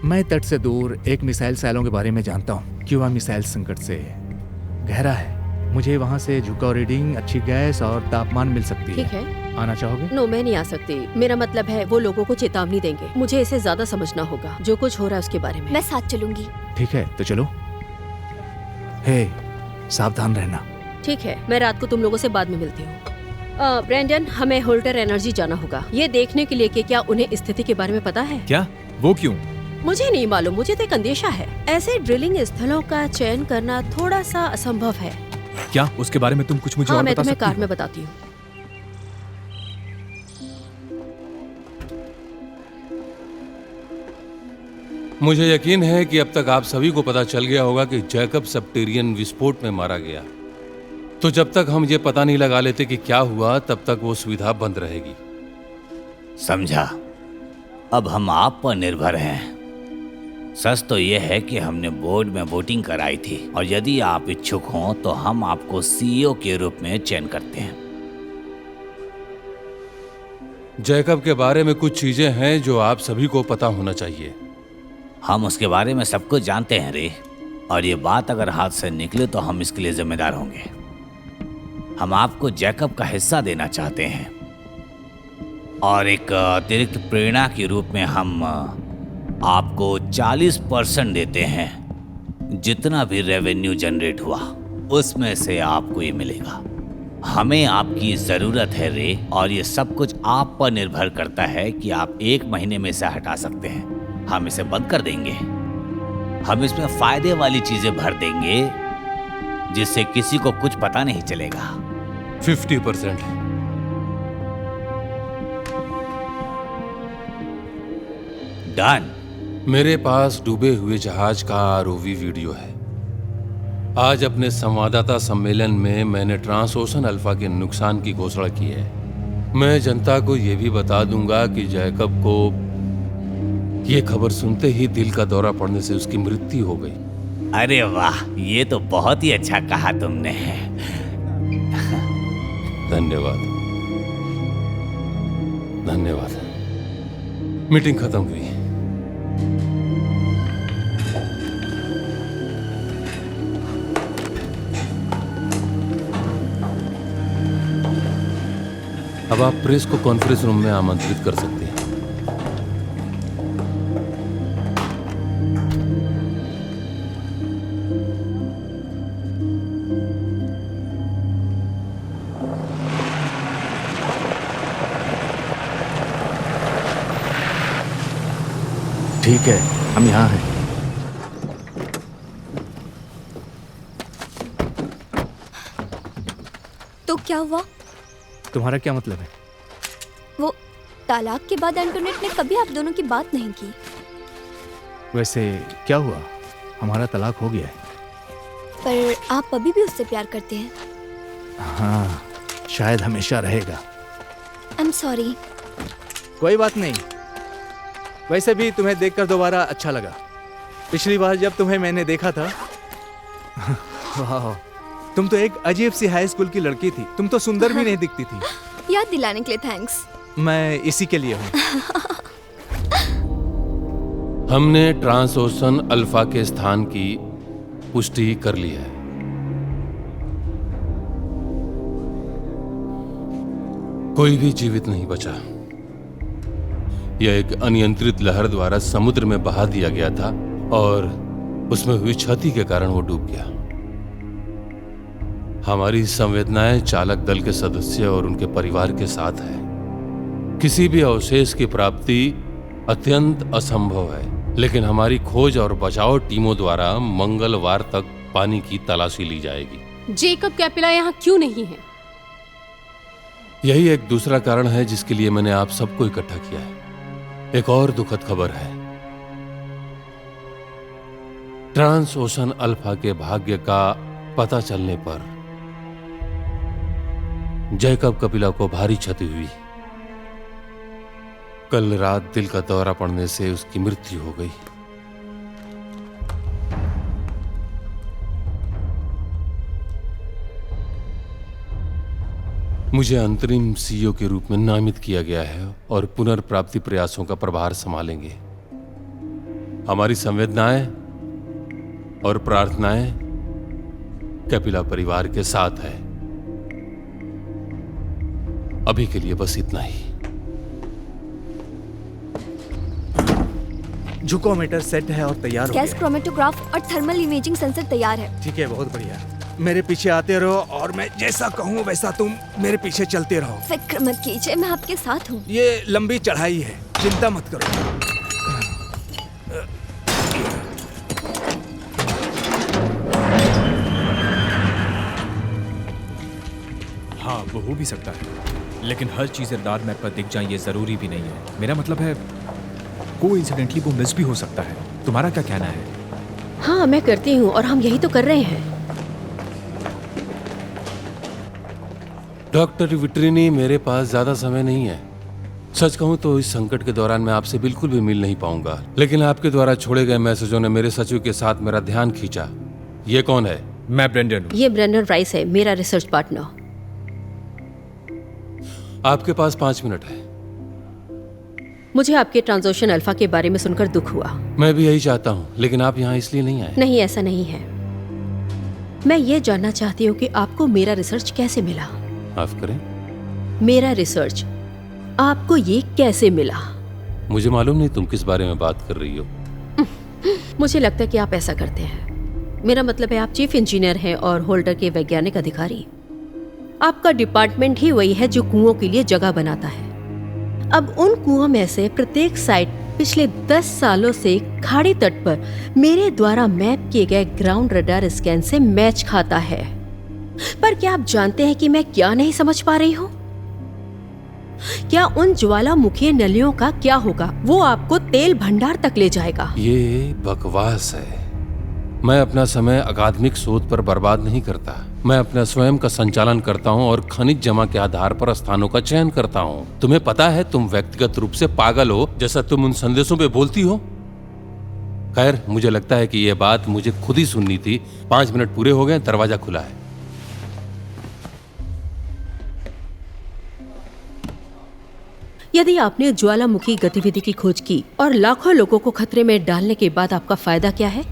मैं तट से दूर एक मिसाइल सैलों के बारे में जानता हूँ। क्यूबा मिसाइल संकट से गहरा है। मुझे वहाँ से झुकाव रीडिंग, अच्छी गैस और तापमान मिल सकती है। ठीक है। आना चाहोगे? नो, मैं नहीं आ सकती। मेरा मतलब है वो लोगों को चेतावनी देंगे। मुझे इसे ज्यादा समझना होगा जो कुछ हो रहा है उसके बारे में। मैं साथ चलूंगी। ठीक है, तो चलो। हे, सावधान रहना। ठीक है, मैं रात को तुम लोगों से बाद में मिलती हूँ। ब्रैंडन, हमें होल्टर एनर्जी जाना होगा ये देखने के लिए कि क्या उन्हें स्थिति के बारे में पता है। क्या? वो क्यों? मुझे नहीं मालूम, मुझे तो एक अंदेशा है। ऐसे ड्रिलिंग स्थलों का चयन करना थोड़ा सा असंभव है। क्या उसके बारे में तुम कुछ मुझे हाँ, और मैं बता तुम्हें सकती कार हो? में बताती हूँ। मुझे यकीन है कि अब तक आप सभी को पता चल गया होगा कि जैकब सब्टेरियन विस्फोट में मारा गया। तो जब तक हम ये पता नहीं लगा लेते कि क्या हुआ, तब तक वो सुविधा बंद रहेगी। समझा। अब हम आप पर निर्भर हैं। सच तो यह है कि हमने बोर्ड में वोटिंग कराई थी और यदि आप इच्छुक हों तो हम आपको सीईओ के रूप में चयन करते हैं। जैकब के बारे में कुछ चीजें हैं जो आप सभी को पता होना चाहिए। हम उसके बारे में सब कुछ जानते हैं रे, और ये बात अगर हाथ से निकले तो हम इसके लिए जिम्मेदार होंगे। हम आपको जैकब का हिस्सा देना चाहते हैं और एक अतिरिक्त प्रेरणा के रूप में हम आपको 40% देते हैं। जितना भी रेवेन्यू जनरेट हुआ उसमें से आपको ये मिलेगा। हमें आपकी ज़रूरत है रे, और ये सब कुछ आप पर निर्भर करता है कि आप 1 महीने में इसे हटा सकते हैं। हम इसे बंद कर देंगे। हम इसमें फायदे वाली चीजें भर देंगे जिससे किसी को कुछ पता नहीं चलेगा। 50%। डन। मेरे पास डूबे हुए जहाज का आरओवी वीडियो है। आज अपने संवाददाता सम्मेलन में मैंने ट्रांस ओशन अल्फा के नुकसान की घोषणा की है। मैं जनता को यह भी बता दूंगा कि जैकब को ये खबर सुनते ही दिल का दौरा पड़ने से उसकी मृत्यु हो गई। अरे वाह, ये तो बहुत ही अच्छा कहा तुमने। धन्यवाद। धन्यवाद। मीटिंग खत्म हुई। अब आप प्रेस को कॉन्फ्रेंस रूम में आमंत्रित कर सकते हैं। ठीक है, हम यहाँ हैं। तो क्या हुआ? तुम्हारा क्या मतलब है? वो तलाक के बाद एंटोनेट ने कभी आप दोनों की बात नहीं की। वैसे क्या हुआ? हमारा तलाक हो गया है। पर आप अभी भी उससे प्यार करते हैं। हाँ, शायद हमेशा रहेगा। I am sorry. कोई बात नहीं। वैसे भी तुम्हें देखकर दोबारा अच्छा लगा। पिछली बार जब तुम्हें मैंने देखा था वाह, तुम तो एक अजीब सी हाई स्कूल की लड़की थी। तुम तो सुंदर भी नहीं दिखती थी। याद दिलाने के लिए थैंक्स। मैं इसी के लिए हूँ। हमने ट्रांस ओशन अल्फा के स्थान की पुष्टि कर ली है। कोई भी जीवित नहीं बचा। यह एक अनियंत्रित लहर द्वारा समुद्र में बहा दिया गया था और उसमें हुई क्षति के कारण वो डूब गया। हमारी संवेदनाएं चालक दल के सदस्य और उनके परिवार के साथ है। किसी भी अवशेष की प्राप्ति अत्यंत असंभव है, लेकिन हमारी खोज और बचाव टीमों द्वारा मंगलवार तक पानी की तलाशी ली जाएगी। जेकब कैपिला यहाँ क्यों नहीं है? यही एक दूसरा कारण है जिसके लिए मैंने आप सबको इकट्ठा किया है। एक और दुखद खबर है। ट्रांस ओशन अल्फा के भाग्य का पता चलने पर जैकब कपिला को भारी क्षति हुई। कल रात दिल का दौरा पड़ने से उसकी मृत्यु हो गई। मुझे अंतरिम सीईओ के रूप में नामित किया गया है और पुनर्प्राप्ति प्रयासों का प्रभार संभालेंगे। हमारी संवेदनाएं और प्रार्थनाएं कैपिला परिवार के साथ है। अभी के लिए बस इतना ही। जुकोमीटर सेट है और तैयार हो गैस गया। क्रोमेटोग्राफ और थर्मल इमेजिंग सेंसर तैयार है। ठीक है, बहुत बढ़िया। मेरे पीछे आते रहो और मैं जैसा कहूँ वैसा तुम मेरे पीछे चलते रहो। फिक्र मत कीजिए, मैं आपके साथ हूँ। ये लंबी चढ़ाई है, चिंता मत करो। वो हो भी सकता है, लेकिन हर चीज़ रडार मैप पर दिख जाए ये ज़रूरी भी नहीं है। मेरा मतलब है कोइंसिडेंटली वो मिस भी हो सकता है। तुम्हारा क्या कहना है? हाँ, मैं करती हूँ और हम यही तो कर रहे हैं। डॉक्टर विट्रिनी, मेरे पास ज्यादा समय नहीं है। सच कहूं तो इस संकट के दौरान मैं आपसे बिल्कुल भी मिल नहीं पाऊंगा, लेकिन आपके द्वारा छोड़े गए मैसेजों ने मेरे सचिव के साथ मेरा ध्यान खींचा। ये कौन है? मैं ब्रेंडन हूं। ये ब्रेंडन राइस है, मेरा रिसर्च पार्टनर। आपके पास 5 मिनट है। मुझे आपके ट्रांसोशन अल्फा के बारे में सुनकर दुख हुआ। मैं भी यही चाहता हूँ, लेकिन आप यहाँ इसलिए नहीं आए। नहीं, ऐसा नहीं है। मैं ये जानना चाहती हूँ कि आपको मेरा रिसर्च कैसे मिला। माफ करें? मेरा रिसर्च आपको ये कैसे मिला? मुझे मालूम नहीं तुम किस बारे में बात कर रही हो। मुझे लगता है कि आप ऐसा करते हैं। मेरा मतलब है आप चीफ इंजीनियर हैं और होल्डर के वैज्ञानिक अधिकारी। आपका डिपार्टमेंट ही वही है जो कुओं के लिए जगह बनाता है। अब उन कुओं में से प्रत्येक साइट पिछले 10 सालों से खाड़ी तट पर मेरे द्वारा मैप किए गए ग्राउंड रडार स्कैन से मैच खाता है। पर क्या आप जानते हैं कि मैं क्या नहीं समझ पा रही हूँ? क्या उन ज्वालामुखी नलियों का क्या होगा? वो आपको तेल भंडार तक ले जाएगा। ये बकवास है। मैं अपना समय अकादमिक शोध पर बर्बाद नहीं करता। मैं अपना स्वयं का संचालन करता हूँ और खनिज जमा के आधार पर स्थानों का चयन करता हूँ। तुम्हें पता है तुम व्यक्तिगत रूप से पागल हो जैसा तुम उन संदेशों पे बोलती हो। खैर, मुझे लगता है कि यह बात मुझे खुद ही सुननी थी। 5 मिनट पूरे हो गए, दरवाजा खुला है। यदि आपने ज्वालामुखी गतिविधि की खोज की और लाखों लोगों को खतरे में डालने के बाद आपका फायदा क्या है,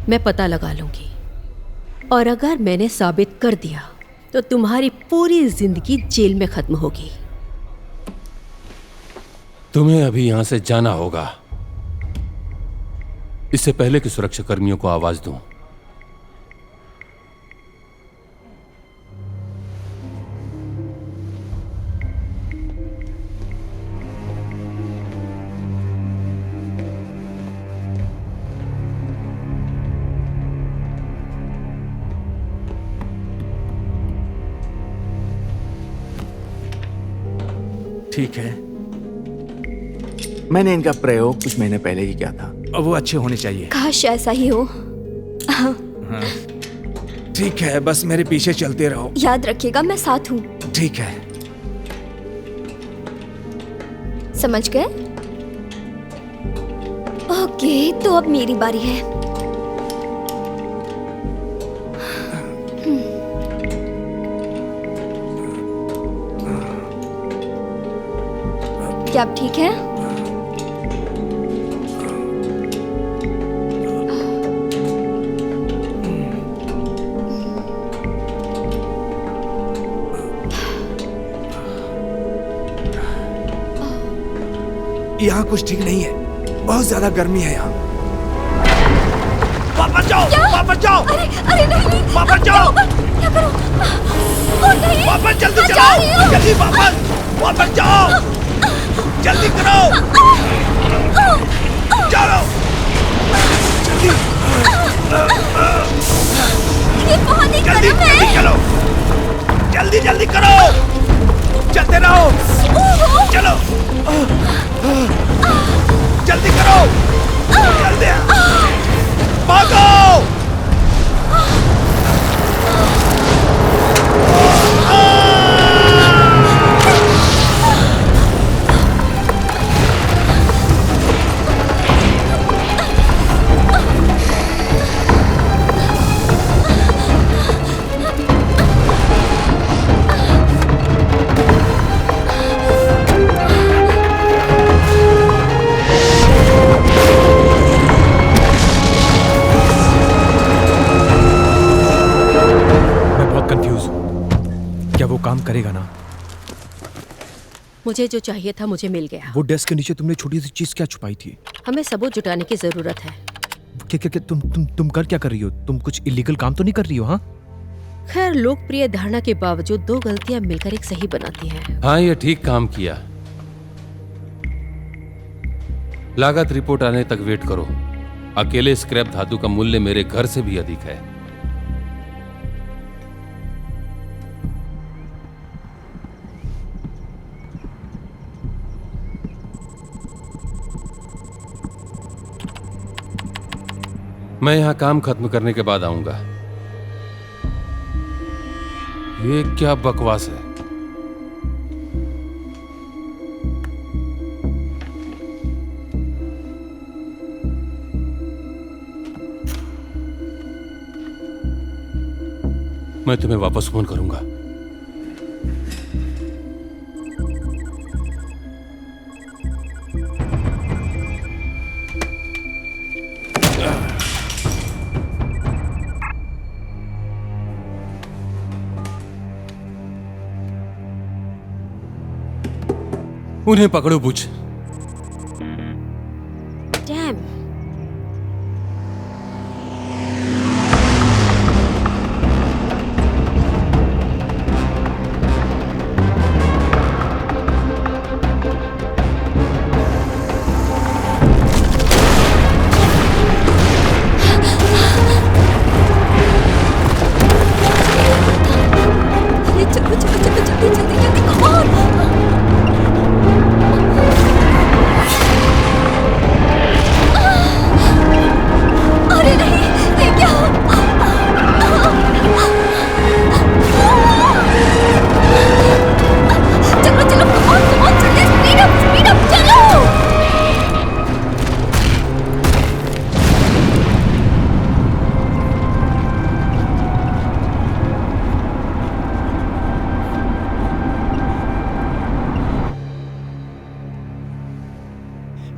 मैं पता लगा लूंगी। और अगर मैंने साबित कर दिया तो तुम्हारी पूरी जिंदगी जेल में खत्म होगी। तुम्हें अभी यहां से जाना होगा, इससे पहले कि सुरक्षा कर्मियों को आवाज दूं। ठीक है, मैंने इनका प्रयोग कुछ महीने पहले ही किया था और वो अच्छे होने चाहिए। काश ऐसा ही हो। हाँ। ठीक है, बस मेरे पीछे चलते रहो। याद रखिएगा मैं साथ हूँ। ठीक है। समझ गए? ओके, तो अब मेरी बारी है। क्या आप ठीक हैं? यहाँ कुछ ठीक नहीं है, बहुत ज्यादा गर्मी है यहाँ। वापस जाओ, वापस जाओ। अरे अरे नहीं, वापस जाओ। क्या करो? नहीं, वापस जल्दी चलाओ, जल्दी वापस जाओ, जल्दी करो, चलो जल्दी। ये बहुत ही जल्दी गर्म है। चलो, जल्दी जल्दी करो, चलते रहो, चलो जल्दी करो, जल्दी भागो। काम करेगा ना? मुझे जो चाहिए था मुझे मिल गया। वो डेस्क के नीचे तुमने छोटी सी चीज क्या छुपाई थी? हमें सबूत जुटाने की जरूरत है। क्या तुम कर क्या कर रही हो? तुम कुछ इलीगल काम तो नहीं कर रही हो? हाँ, खैर, लोकप्रिय धारणा के बावजूद 2 गलतियां मिलकर एक सही बनाती हैं। हाँ, ये ठीक काम किया। लागत रिपोर्ट आने तक वेट करो। अकेले स्क्रैप धातु का मूल्य मेरे घर से भी अधिक है। मैं यहाँ काम खत्म करने के बाद आऊंगा। ये क्या बकवास है? मैं तुम्हें वापस फोन करूंगा। उन्हें पकड़ो बुच। डैम। चलो चलो चलो जल्दी जल्दी जल्दी कम ऑन। अरे नहीं, ये क्या? चलो चलो कम ऑन जल्दी स्पीड अप चलो।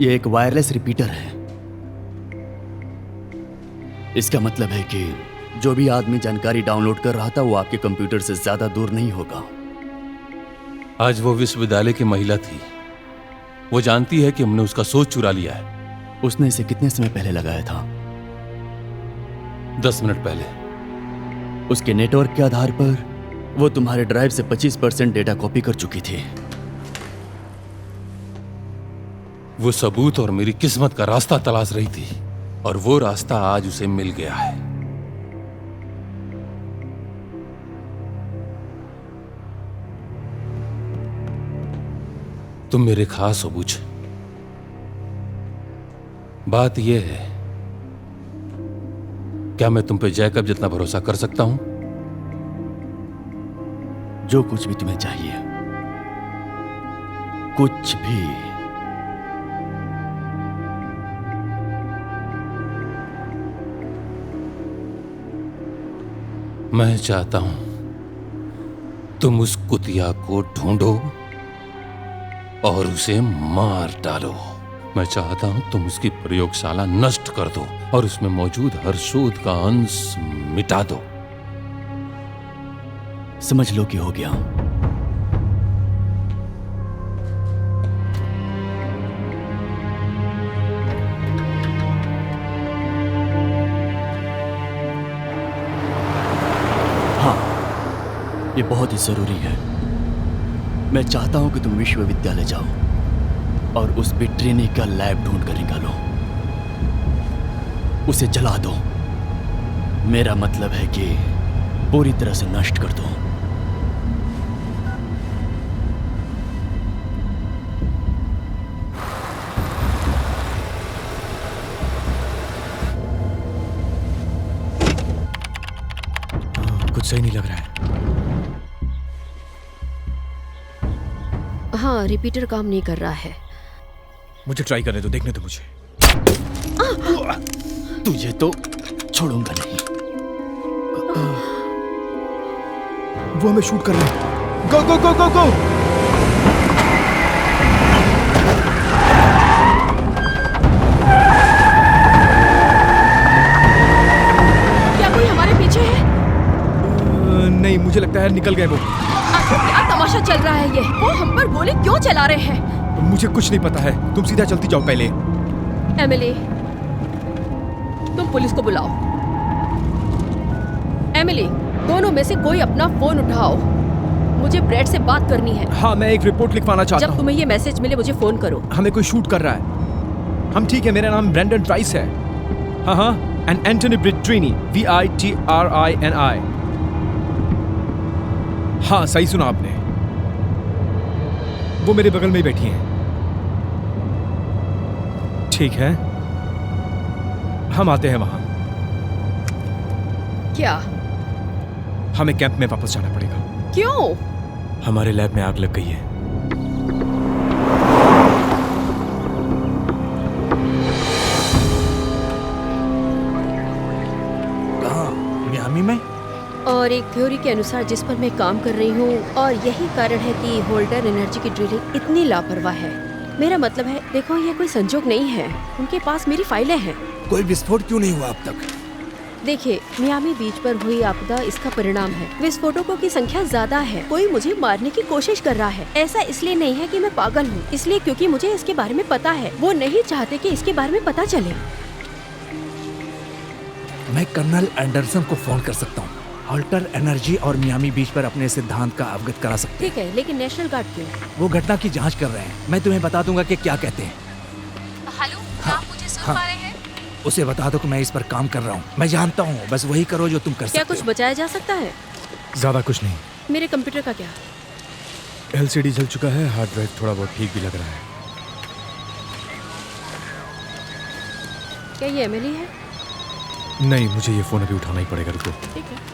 ये एक वायरलेस रिपीटर है। इसका मतलब है कि जो भी आदमी जानकारी डाउनलोड कर रहा था वो आपके कंप्यूटर से ज्यादा दूर नहीं होगा। आज वो विश्वविद्यालय की महिला थी। वो जानती है कि हमने उसका सोच चुरा लिया है। उसने इसे कितने समय पहले लगाया था? 10 मिनट पहले। उसके नेटवर्क के आधार पर वो तुम्हारे ड्राइव से 25% डेटा कॉपी कर चुकी थी। वो सबूत और मेरी किस्मत का रास्ता तलाश रही थी और वो रास्ता आज उसे मिल गया है। तुम मेरे खास हो बुच। बात यह है, क्या मैं तुम पे जैकब जितना भरोसा कर सकता हूं? जो कुछ भी तुम्हें चाहिए, कुछ भी। मैं चाहता हूं तुम उस कुतिया को ढूंढो और उसे मार डालो। मैं चाहता हूं तुम उसकी प्रयोगशाला नष्ट कर दो और उसमें मौजूद हर शोध का अंश मिटा दो। समझ लो कि हो गया। ये बहुत ही जरूरी है। मैं चाहता हूं कि तुम विश्वविद्यालय जाओ और उस विट्रिनी का लैब ढूंढ कर निकालो, उसे जला दो। मेरा मतलब है कि पूरी तरह से नष्ट कर दो। कुछ सही नहीं लग रहा है। हाँ, रिपीटर काम नहीं कर रहा है। मुझे ट्राई करने दो, देखने दो मुझे। तुझे तो छोड़ूंगा नहीं। वो हमें शूट कर रहे हैं। गो गो गो गो गो। क्या कोई हमारे पीछे है? नहीं, मुझे लगता है निकल गए वो। क्या तमाशा चल रहा है ये? वो हम पर गोली क्यों चला रहे हैं? मुझे कुछ नहीं पता है। तुम सीधा चलती जाओ पहले। एमिली, तुम पुलिस को बुलाओ। एमिली, दोनों में से कोई अपना फोन उठाओ। मुझे ब्रेड से बात करनी है। हाँ, मैं एक रिपोर्ट लिखवाना चाहता हूँ। जब तुम्हें ये मैसेज मिले मुझे फोन करो। हमें कोई शूट कर रहा है। हम ठीक है, मेरा नाम ब्रैंडन ट्राइस है। हाँ, एंड एंटनी विट्रिनी, VITRINI। हाँ, सही सुना आपने। वो मेरे बगल में ही बैठी हैं। ठीक है, हम आते हैं वहां। क्या? हमें कैंप में वापस जाना पड़ेगा। क्यों? हमारे लैब में आग लग गई है। कहाँ? मियामी में? और एक थ्योरी के अनुसार जिस पर मैं काम कर रही हूँ, और यही कारण है कि होल्डर एनर्जी की ड्रिलिंग इतनी लापरवाह है। मेरा मतलब है, देखो ये कोई संजोग नहीं है, उनके पास मेरी फाइलें हैं। कोई विस्फोट क्यों नहीं हुआ अब तक? देखिए, मियामी बीच पर हुई आपदा इसका परिणाम है। विस्फोटकों की संख्या ज्यादा है। कोई मुझे मारने की कोशिश कर रहा है। ऐसा इसलिए नहीं है कि मैं पागल हूँ, इसलिए क्योंकि मुझे इसके बारे में पता है। वो नहीं चाहते कि इसके बारे में पता चले। मैं कर्नल एंडरसन को फोन कर सकता हूँ। होल्टर एनर्जी और मियामी बीच पर अपने सिद्धांत का अवगत करा सकते हैं। ठीक है, लेकिन नेशनल गार्ड क्यों? वो घटना की जांच कर रहे हैं। मैं तुम्हें बता दूंगा कि क्या कहते हैं। हेलो, क्या आप मुझे सुन पा रहे हैं? उसे बता दो कि मैं इस पर काम कर रहा हूँ। मैं जानता हूँ, बस वही करो जो तुम कर सकते क्या हो। कुछ बचाया जा सकता है? ज्यादा कुछ नहीं। मेरे कंप्यूटर का क्या? एलसीडी जल चुका है, हार्ड ड्राइव थोड़ा बहुत ठीक भी लग रहा है। क्या ये एमिली है? नहीं, मुझे ये फोन अभी उठाना ही पड़ेगा। रुको। ठीक है।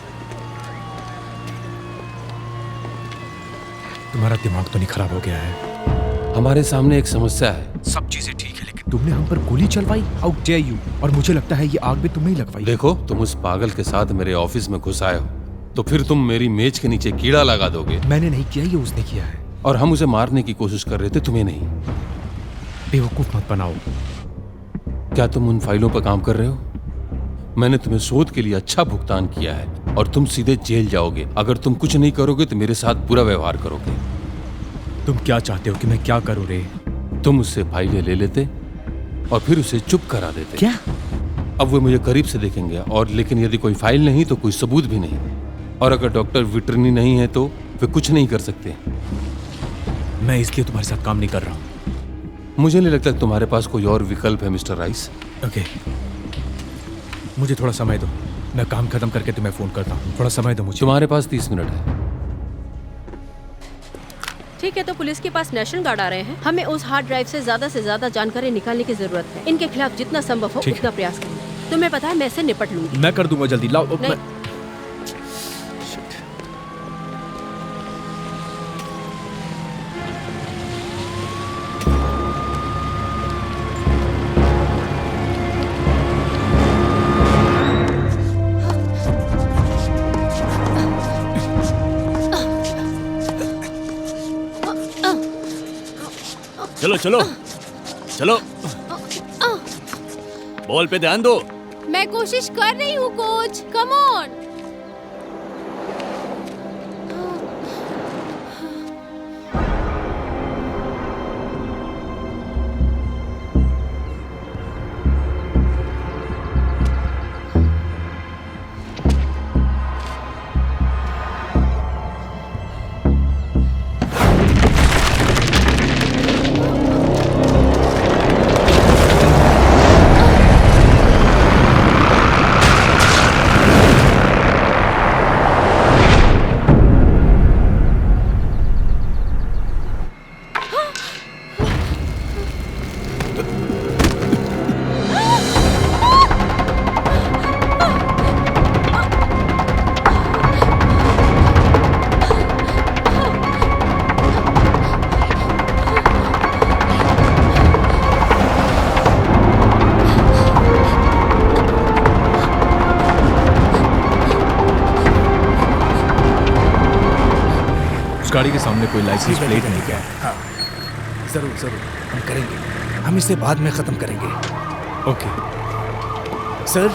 तुम्हारा दिमाग तो नहीं खराब हो गया है? हमारे सामने एक समस्या है। सब चीजें ठीक है, लेकिन तुमने हम पर गोली चलवाई। How dare you! और मुझे लगता है ये आग भी तुमने ही लगवाई। देखो, तुम उस पागल के साथ मेरे ऑफिस में घुस आए हो, तो फिर तुम मेरी मेज के नीचे कीड़ा लगा दोगे। मैंने नहीं किया, ये उसने किया है। और हम उसे मारने की कोशिश कर रहे थे, तुम्हें नहीं। बेवकूफ मत बनाओ। क्या तुम उन फाइलों पर काम कर रहे हो? मैंने तुम्हें शोध के लिए अच्छा भुगतान किया है और तुम सीधे जेल जाओगे अगर तुम कुछ नहीं करोगे तो मेरे साथ बुरा व्यवहार करोगे। तुम क्या चाहते हो कि मैं क्या करूं रे? तुम उससे फाइलें ले लेते और फिर उसे चुप करा देते। क्या? अब वो मुझे करीब से देखेंगे, और लेकिन यदि कोई फाइल नहीं तो कोई सबूत भी नहीं, और अगर डॉक्टर विटरनी नहीं है तो वे कुछ नहीं कर सकते। मैं इसलिए तुम्हारे साथ काम नहीं कर रहा हूं। मुझे नहीं लगता तुम्हारे पास कोई और विकल्प है मिस्टर राइस। ओके, मुझे थोड़ा समय दो। मैं काम खत्म करके तुम्हें फोन करता हूँ। थोड़ा समय दो मुझे। तुम्हारे पास 30 मिनट है। ठीक है, तो पुलिस के पास नेशनल गार्ड आ रहे हैं। हमें उस हार्ड ड्राइव से ज्यादा जानकारी निकालने की जरूरत है। इनके खिलाफ जितना संभव हो उतना प्रयास करें। तुम्हें पता है, मैं इससे निपट लूंगी। मैं कर दूंगा, जल्दी लाओ। नहीं। चलो चलो चलो, बॉल पे ध्यान दो। मैं कोशिश कर रही हूँ कोच, कम ऑन। गाड़ी के सामने कोई लाइसेंस प्लेट नहीं क्या? हाँ, जरूर जरूर हम करेंगे। हम इसे बाद में खत्म करेंगे। Okay sir.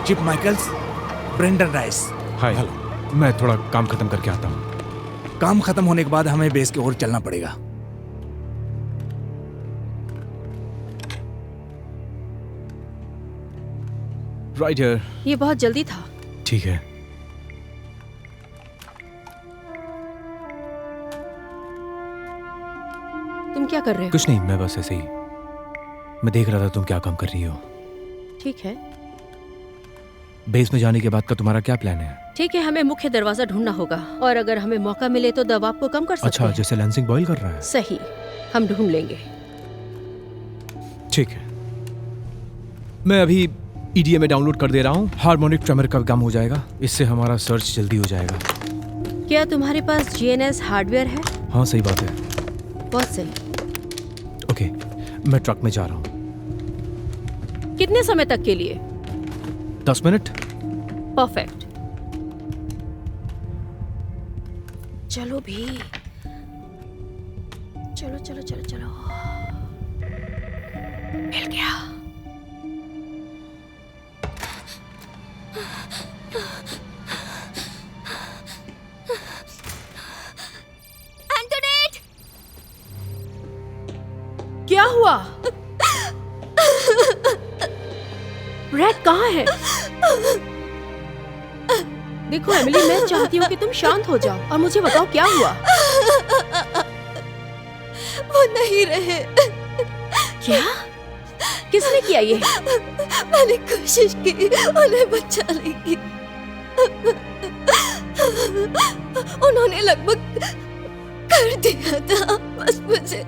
Chip Michaels, Brendan Rice. Hi. मैं थोड़ा काम खत्म करके आता हूँ। काम खत्म होने के बाद हमें बेस की ओर चलना पड़ेगा। Right here. ये बहुत जल्दी था। ठीक है। तुम क्या कर रहे हो? कुछ नहीं, मैं बस ऐसे ही। मैं देख रहा था तुम क्या काम कर रही हो। ठीक है। बेस में जाने के बाद का तुम्हारा क्या प्लान है? ठीक है, हमें मुख्य दरवाजा ढूंढना होगा, और अगर हमें मौका मिले तो दबाव को कम कर सकते अच्छा, हैं। जैसे लैंसिंग बॉयल कर रहा है। सही, हम ढूंढ लेंगे। ठीक है। मैं अभी EDA में डाउनलोड कर दे रहा हूँ। हार्मोनिक ट्रेमर का काम हो जाएगा, इससे हमारा सर्च जल्दी हो जाएगा। क्या तुम्हारे पास GNS हार्डवेयर है? हाँ सही बात है। बहुत सही। ओके, मैं ट्रक में जा रहा हूँ। कितने समय तक के लिए? 10 मिनट। परफेक्ट। चलो भी, चलो चलो चलो चलो। मिल गया। एंटोनेट! क्या हुआ? ब्रैड कहाँ है? देखो एमिली, मैं चाहती हूँ कि तुम शांत हो जाओ और मुझे बताओ क्या हुआ। वो नहीं रहे। क्या? किसने किया ये? मैंने कोशिश की उन्हें बचाने की। उन्होंने लगभग कर दिया था, बस मुझे।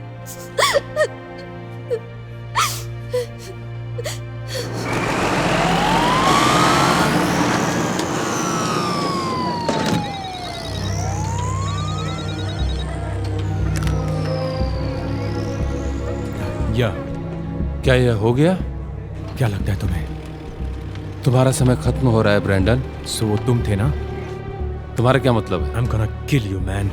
या क्या यह हो गया? क्या लगता है तुम्हें? तुम्हारा समय खत्म हो रहा है ब्रैंडन। सो वो तुम थे ना? तुम्हारा क्या मतलब है? I'm gonna kill you, man.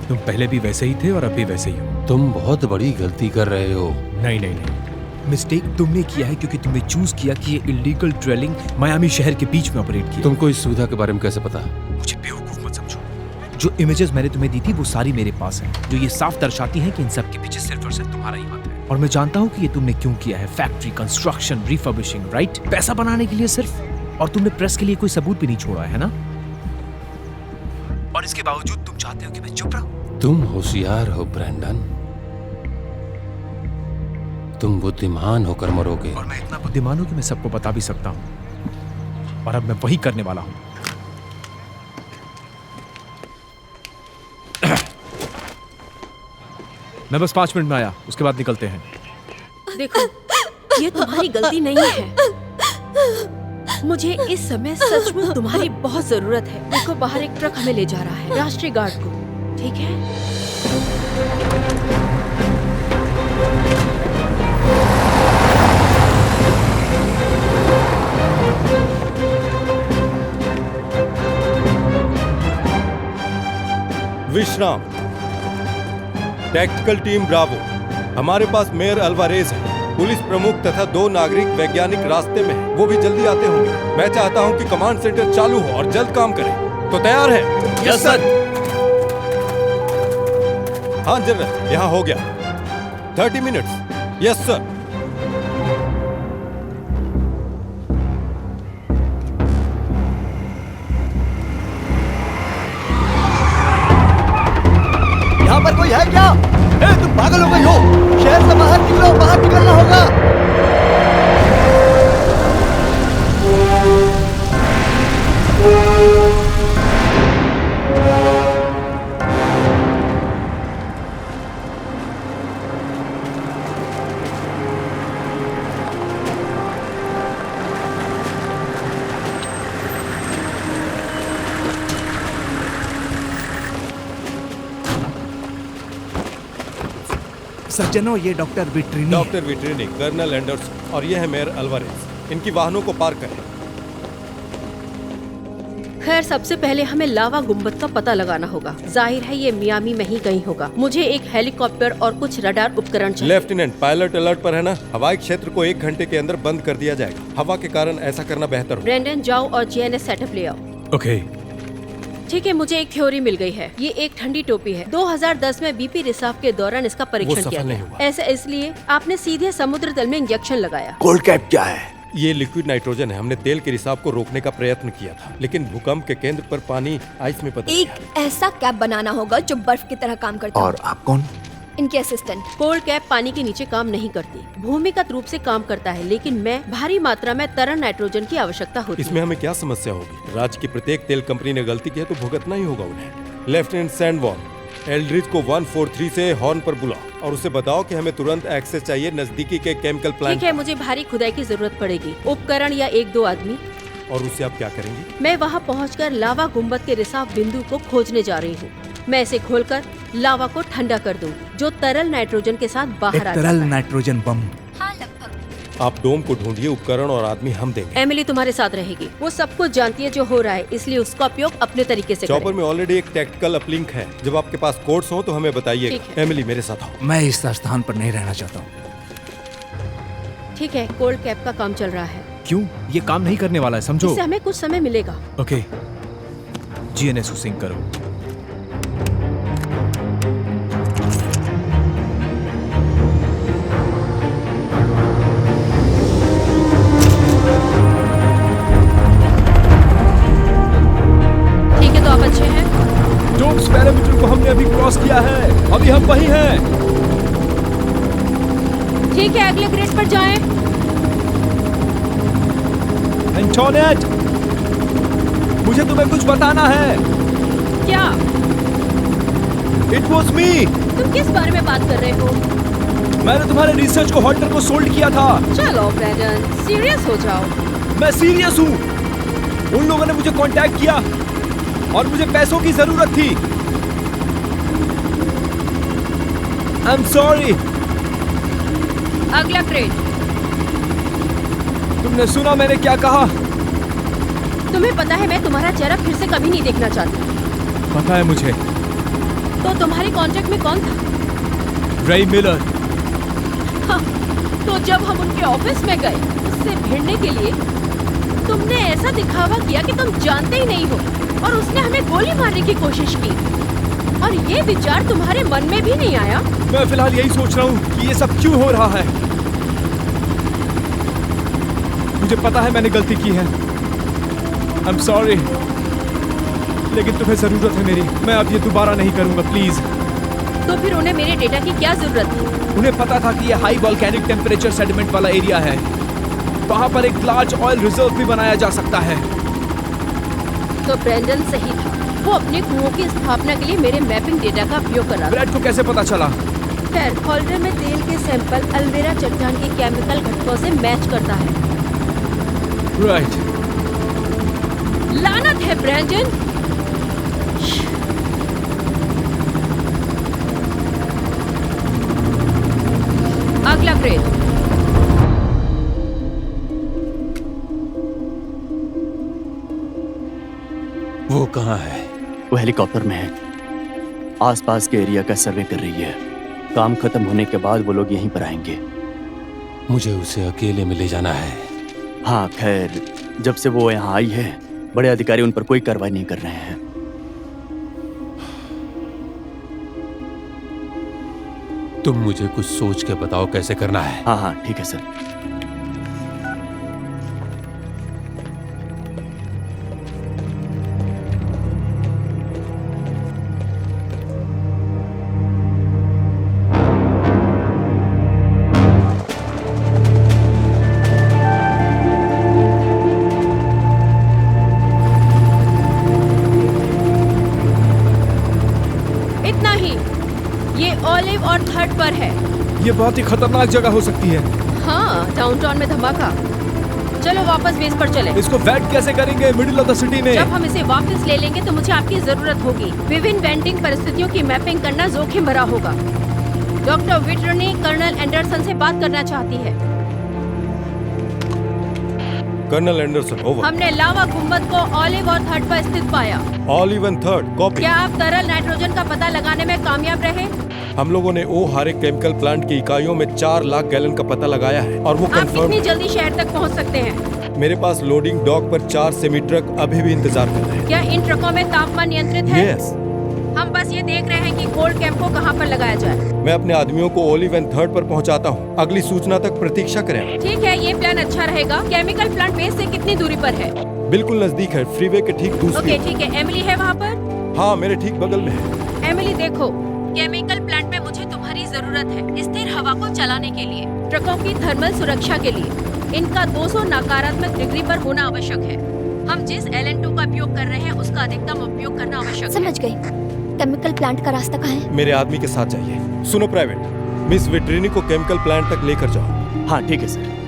तुम पहले भी वैसे ही थे और अब भी वैसे ही हो। तुम बहुत बड़ी गलती कर रहे हो। नहीं नहीं नहीं, मिस्टेक तुमने किया है क्योंकि तुमने चूज किया कि ये इलीगल ड्रिलिंग मायामी शहर के बीच में ऑपरेट किया। तुमको इस सुविधा के बारे में कैसे पता? मुझे बेवकूफ मत समझो। जो इमेजेस मैंने तुम्हें दी थी वो सारी मेरे पास है, जो ये साफ दर्शाती हैं कि इन सब के पीछे सिर्फ और सिर्फ तुम्हारा ही हाथ है। और मैं जानता हूँ कि ये तुमने क्यों किया है। Factory, construction, refurbishing, right? पैसा बनाने के लिए सिर्फ। और तुमने प्रेस के लिए कोई सबूत भी नहीं छोड़ा है ना? और इसके बावजूद तुम चाहते हो कि मैं चुप रहूं? तुम होशियार हो ब्रैंडन, तुम बुद्धिमान होकर मरोगे। और मैं इतना बुद्धिमान हूं कि मैं सबको बता भी सकता हूं। और अब मैं वही करने वाला हूं। मैं बस 5 मिनट में आया, उसके बाद निकलते हैं। देखो, ये तुम्हारी गलती नहीं है। मुझे इस समय सचमुच तुम्हारी बहुत जरूरत है। देखो, बाहर एक ट्रक हमें ले जा रहा है, राष्ट्रीय गार्ड को। ठीक है? विश्राम। टैक्टिकल टीम ब्रावो, हमारे पास मेयर अल्वारेज है। पुलिस प्रमुख तथा 2 नागरिक वैज्ञानिक रास्ते में हैं। वो भी जल्दी आते होंगे। मैं चाहता हूं कि कमांड सेंटर चालू हो और जल्द काम करें। तो तैयार है? Yes sir. हाँ जनरल, यहाँ हो गया। 30 मिनट्स। Yes sir. यहाँ पर कोई है क्या? तुम पागल हो गई हो? शहर से बाहर निकलो, बाहर निकलना होगा। सज्जनों, ये डॉक्टर विट्रिनी। डॉक्टर विट्रिनी, कर्नल एंडर्स और ये है मेयर अल्वारेज। इनकी वाहनों को पार्क करें। खैर, सबसे पहले हमें लावा गुंबद का पता लगाना होगा। जाहिर है ये मियामी में ही कहीं होगा। मुझे एक हेलीकॉप्टर और कुछ रडार उपकरण चाहिए। लेफ्टिनेंट, पायलट अलर्ट पर है ना? हवाई क्षेत्र को 1 घंटे के अंदर बंद कर दिया जाएगा। हवा के कारण ऐसा करना बेहतर हो। ब्रेंडन, जाओ और GNS सेटअप ले आओ। ओके। ठीक है, मुझे एक थ्योरी मिल गई है। ये एक ठंडी टोपी है। 2010 में BP रिसाव के दौरान इसका परीक्षण किया गया। ऐसा इसलिए आपने सीधे समुद्र तल में इंजेक्शन लगाया। कोल्ड कैप क्या है? ये लिक्विड नाइट्रोजन है। हमने तेल के रिसाव को रोकने का प्रयत्न किया था, लेकिन भूकंप के केंद्र पर पानी आइस में बदल गया। एक ऐसा कैप बनाना होगा जो बर्फ की तरह काम करता और आप कौन? इनके असिस्टेंट। कोल्ड कैप पानी के नीचे काम नहीं करती, भूमिगत रूप से काम करता है, लेकिन मैं भारी मात्रा में तरल नाइट्रोजन की आवश्यकता होती है। इसमें हमें क्या समस्या होगी? राज्य की प्रत्येक तेल कंपनी ने गलती की है तो भुगतना ही होगा उन्हें। लेफ्टिनेंट सैंडवॉल, एल्ड्रिज को 143 से हॉर्न पर बुला और उसे बताओ कि हमें तुरंत एक्सेस चाहिए नजदीकी के केमिकल प्लांट। ठीक है, मुझे भारी खुदाई की जरूरत पड़ेगी, उपकरण या 1-2 आदमी। और उससे आप क्या करेंगी? मैं वहाँ पहुँचकर लावा गुम्बद के रिसाव बिंदु को खोजने जा रही हूँ। मैं इसे खोलकर लावा को ठंडा कर दूंगी, जो तरल नाइट्रोजन के साथ बाहर आ तरल जाता है। नाइट्रोजन बम। हाँ लगभग। आप डोम को ढूंढिए, उपकरण और आदमी हम देंगे। एमिली तुम्हारे साथ रहेगी, वो सब कुछ जानती है जो हो रहा है, इसलिए उसका उपयोग अपने तरीके से चॉपर करें। में ऑलरेडी एक टैक्टिकल अपलिंक है, जब आपके पास कोड्स हो तो हमें बताइए। ठीक है। एमिली मेरे साथ आओ। मैं इस स्थान पर नहीं रहना चाहता हूँ। ठीक है, कोल्ड कैप का काम चल रहा है। क्यों? ये काम नहीं करने वाला है, समझो। इससे हमें कुछ समय मिलेगा। ओके, जीएनएस को सिंक करो। ठीक है, तो आप अच्छे हैं? डोम्स पैरामीटर को हमने अभी क्रॉस किया है, अभी हम वहीं हैं। ठीक है, अगले ग्रेड पर जाएं। एंटोनेट, मुझे तुम्हें कुछ बताना है। क्या? It was me. तुम किस बारे में बात कर रहे हो? मैंने तुम्हारे रिसर्च को हॉल्टर को सोल्ड किया था। चलो ब्रैंडन, सीरियस हो जाओ। मैं सीरियस हूँ। उन लोगों ने मुझे कांटेक्ट किया और मुझे पैसों की जरूरत थी। I am sorry. अगला ग्रेड। तुमने सुना मैंने क्या कहा? तुम्हें पता है मैं तुम्हारा चेहरा फिर से कभी नहीं देखना चाहती। पता है मुझे। तो तुम्हारे कांटेक्ट में कौन था? रे मिलर। हाँ, तो जब हम उनके ऑफिस में गए उससे भिड़ने के लिए, तुमने ऐसा दिखावा किया कि तुम जानते ही नहीं हो, और उसने हमें गोली मारने की कोशिश की। और ये विचार तुम्हारे मन में भी नहीं आया? मैं फिलहाल यही सोच रहा हूँ कि ये सब क्यों हो रहा है। मुझे पता है मैंने गलती की है। आई एम सॉरी, लेकिन तुम्हें जरूरत है मेरी। मैं अब ये दोबारा नहीं करूंगा, प्लीज। तो फिर उन्हें मेरे डेटा की क्या जरूरत थी? उन्हें पता था कि ये हाई वोल्केनिक टेम्परेचर सेडिमेंट वाला एरिया है। वहाँ पर एक लार्ज ऑयल रिजर्व भी बनाया जा सकता है। तो ब्रैंडन सही था, वो अपने कुओं की स्थापना के लिए मेरे मैपिंग डेटा का उपयोग कर रहा था। ब्रैड को कैसे पता चला? खैर, होल्डर में तेल के सैंपल अल्वेरा चट्टान के केमिकल घटकों से मैच करता है। राइट। लानत है ब्रैंडन। अगला ग्रेड। वो कहाँ है? वो हेलीकॉप्टर में है, आसपास के एरिया का सर्वे कर रही है। काम खत्म होने के बाद वो लोग यहीं पर आएंगे। मुझे उसे अकेले में ले जाना है। हाँ, खैर जब से वो यहाँ आई है, बड़े अधिकारी उन पर कोई कार्रवाई नहीं कर रहे हैं। तुम मुझे कुछ सोच के बताओ कैसे करना है। हाँ हाँ ठीक है सर। इतना ही, ये ऑलिव और थर्ड पर है। ये बहुत ही खतरनाक जगह हो सकती है। हाँ, डाउनटाउन में धमाका। चलो वापस बेस पर चले। इसको वेट कैसे करेंगे मिडिल ऑफ द सिटी में? जब हम इसे वापस ले लेंगे तो मुझे आपकी जरूरत होगी। विभिन्न वेंटिंग परिस्थितियों की मैपिंग करना जोखिम भरा होगा। डॉक्टर विटरनी कर्नल एंडरसन से बात करना चाहती है। Colonel Anderson, over. हमने लावा गुम्बद को ऑलिव और थर्ड पर स्थित पाया। Olive and third, copy. क्या आप तरल नाइट्रोजन का पता लगाने में कामयाब रहे? हम लोगों ने ओ हारे केमिकल प्लांट की इकाइयों में 4 लाख गैलन का पता लगाया है और वो आप कंफर्म। कितनी जल्दी शहर तक पहुंच सकते हैं? मेरे पास लोडिंग डॉक पर 4 सेमी ट्रक अभी भी इंतजार कर रहे हैं। क्या इन ट्रकों में तापमान नियंत्रित है? यस। हम बस ये देख रहे हैं कि कोल्ड कैंप को कहाँ पर लगाया जाए। मैं अपने आदमियों को ओलिव एंड थर्ड पर पहुंचाता हूं। अगली सूचना तक प्रतीक्षा करें। ठीक है, ये प्लान अच्छा रहेगा। केमिकल प्लांट बेस से कितनी दूरी पर है? बिल्कुल नजदीक है, फ्रीवे के ठीक दूसरी। ओके ठीक है। एमिली है वहाँ पर? हाँ, मेरे ठीक बगल में है। एमिली देखो, केमिकल प्लांट में मुझे तुम्हारी जरूरत है स्थिर हवा को चलाने के लिए, ट्रकों की थर्मल सुरक्षा के लिए। इनका 200 नकारात्मक डिग्री पर होना आवश्यक है। हम जिस LN2 का उपयोग कर रहे हैं उसका अधिकतम उपयोग करना आवश्यक है। समझ गई। केमिकल प्लांट का रास्ता कहाँ है? मेरे आदमी के साथ जाइए। सुनो प्राइवेट, मिस विट्रिनी को केमिकल प्लांट तक लेकर जाओ। हाँ ठीक है सर।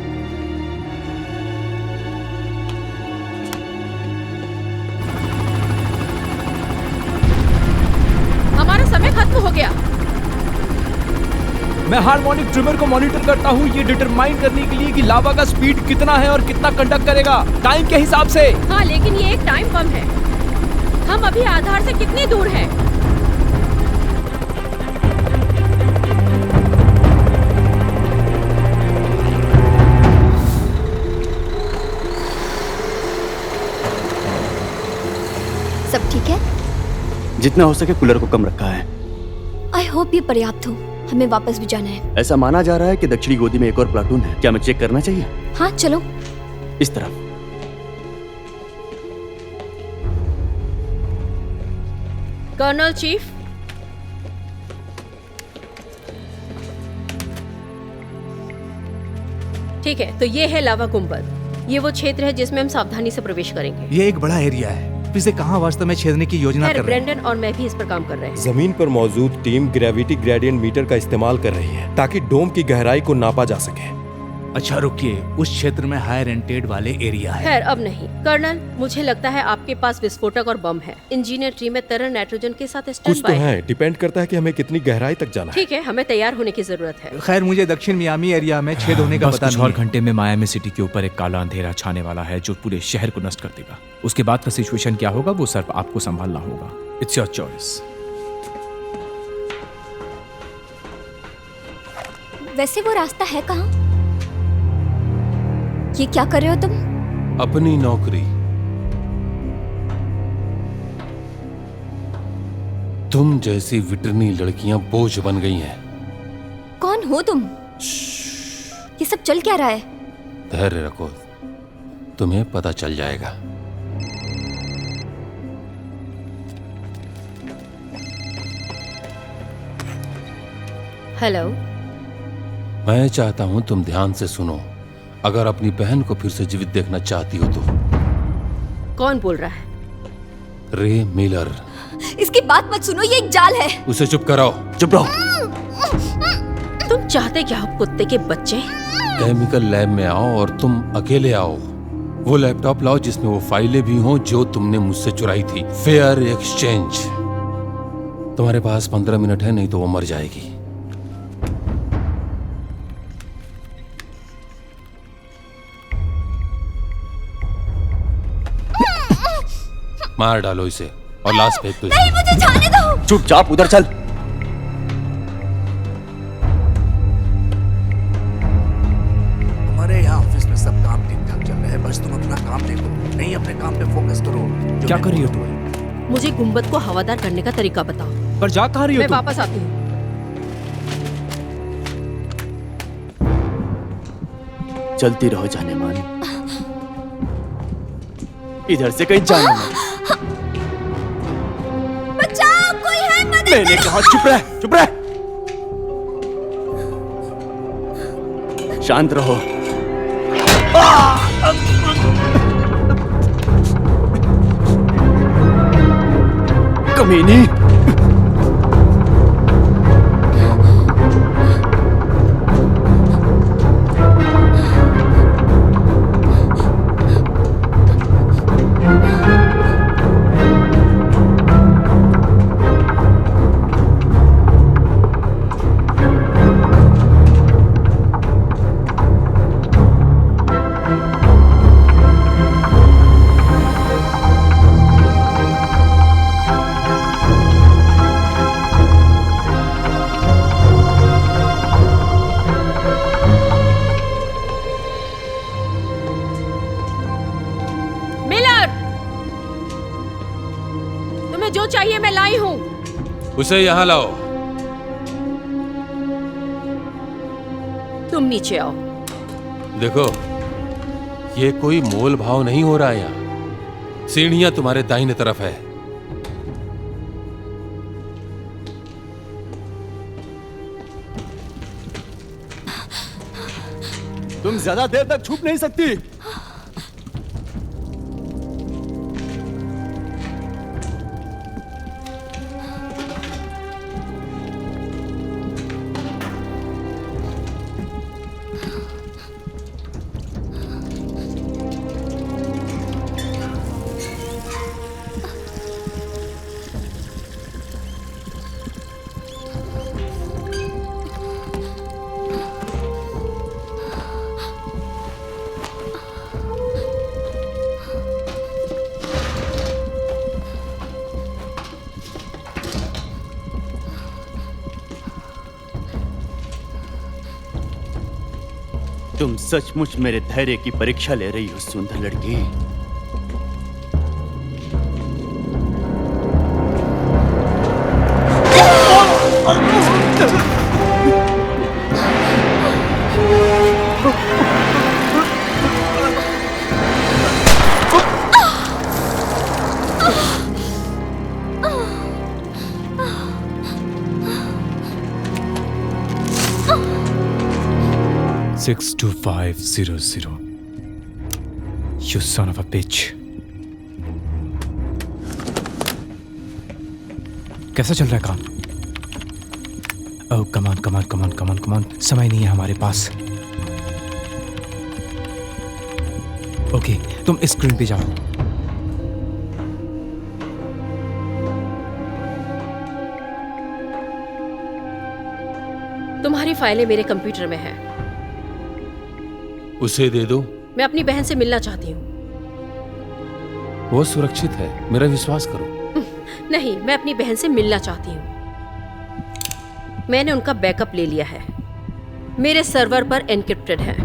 हमारा समय खत्म हो गया। मैं हार्मोनिक ट्रिमर को मॉनिटर करता हूँ ये डिटरमाइन करने के लिए कि लावा का स्पीड कितना है और कितना कंडक्ट करेगा टाइम के हिसाब से। हाँ, लेकिन ये एक टाइम बम है। हम अभी आधार से कितनी दूर हैं? सब ठीक है? जितना हो सके कूलर को कम रखा है। आई होप ये पर्याप्त हो। हमें वापस भी जाना है। ऐसा माना जा रहा है कि दक्षिणी गोदी में एक और प्लाटून है। क्या मैं चेक करना चाहिए? हाँ चलो। इस तरफ। कर्नल चीफ, ठीक है, तो ये है लावा गुंबद। ये वो क्षेत्र है जिसमें हम सावधानी से प्रवेश करेंगे। ये एक बड़ा एरिया है। इसे कहाँ वास्तव में छेदने की योजना कर रहे हैं? ब्रेंडन और मैं भी इस पर काम कर रहे हैं। जमीन पर मौजूद टीम ग्रेविटी ग्रेडियंट मीटर का इस्तेमाल कर रही है ताकि डोम की गहराई को नापा जा सके। अच्छा रुकिए, उस क्षेत्र में हाई रेंटेड वाले एरिया है। खैर अब नहीं। कर्नल, मुझे लगता है आपके पास विस्फोटक और बम है। इंजीनियर ट्री में तरल नाइट्रोजन के साथ स्टैंड कुछ तो बाय है, डिपेंड करता है कि हमें कितनी गहराई तक जाना है। ठीक है, हमें तैयार होने की जरूरत है। खैर मुझे दक्षिण मियामी एरिया में छेद होने का बस पता कुछ नहीं और है। घंटे में मायामी सिटी के ऊपर एक काला अंधेरा छाने वाला है जो पूरे शहर को नष्ट कर देगा। उसके बाद का सिचुएशन क्या होगा वो सिर्फ आपको संभालना होगा। It's your choice. वैसे वो रास्ता है कहाँ? ये क्या कर रहे हो तुम? अपनी नौकरी। तुम जैसी विटरनी लड़कियां बोझ बन गई हैं। कौन हो तुम? ये सब चल क्या रहा है? धैर्य रखो, तुम्हें पता चल जाएगा। हेलो। मैं चाहता हूं तुम ध्यान से सुनो। अगर अपनी बहन को फिर से जीवित देखना चाहती हो तो। कौन बोल रहा है? रे मिलर। इसकी बात मत सुनो, ये एक जाल है। उसे चुप कराओ। चुप रहो। तुम चाहते क्या हो कुत्ते के बच्चे? केमिकल लैब में आओ और तुम अकेले आओ। वो लैपटॉप लाओ जिसमें वो फाइलें भी हों जो तुमने मुझसे चुराई थी। Fair exchange. तुम्हारे पास 15 मिनट है, नहीं तो वो मर जाएगी। मार डालो इसे और लाश फेंक दो। नहीं, मुझे जाने दो। चुपचाप उधर चल। हमारे यहाँ ऑफिस में सब काम ठीक ठाक चल रहा है। बस तुम अपना काम देखो, नहीं अपने काम पे फोकस करो। क्या कर रही हो तुम? मुझे गुंबद को हवादार करने का तरीका बताओ। पर जा कहाँ रही हो मैं तुम? वापस आती हूँ। चलती रहो जाने मन, इधर से कहीं जाना मत। बचाओ, कोई है, मदद मैंने करो। कहा चुप रह, चुप रह। शांत रहो। कमीनी। जो चाहिए मैं लाई हूँ। उसे यहाँ लाओ। तुम नीचे आओ। देखो, ये कोई मोल भाव नहीं हो रहा है यहाँ। सीढ़ियां तुम्हारे दाहिने तरफ है। तुम ज्यादा देर तक छुप नहीं सकती। तुम सचमुच मेरे धैर्य की परीक्षा ले रही हो सुंदर लड़की। Six 2500. You son of a bitch. कैसा चल रहा है काम? ओह कमान कमान कमान कमान कमान, समय नहीं है हमारे पास। ओके, तुम इस स्क्रीन पे जाओ। तुम्हारी फाइलें मेरे कंप्यूटर में है। उसे दे दो। मैं अपनी बहन से मिलना चाहती हूँ। वो सुरक्षित है, मेरा विश्वास करो। नहीं, मैं अपनी बहन से मिलना चाहती हूँ। मैंने उनका बैकअप ले लिया है, मेरे सर्वर पर एन्क्रिप्टेड है।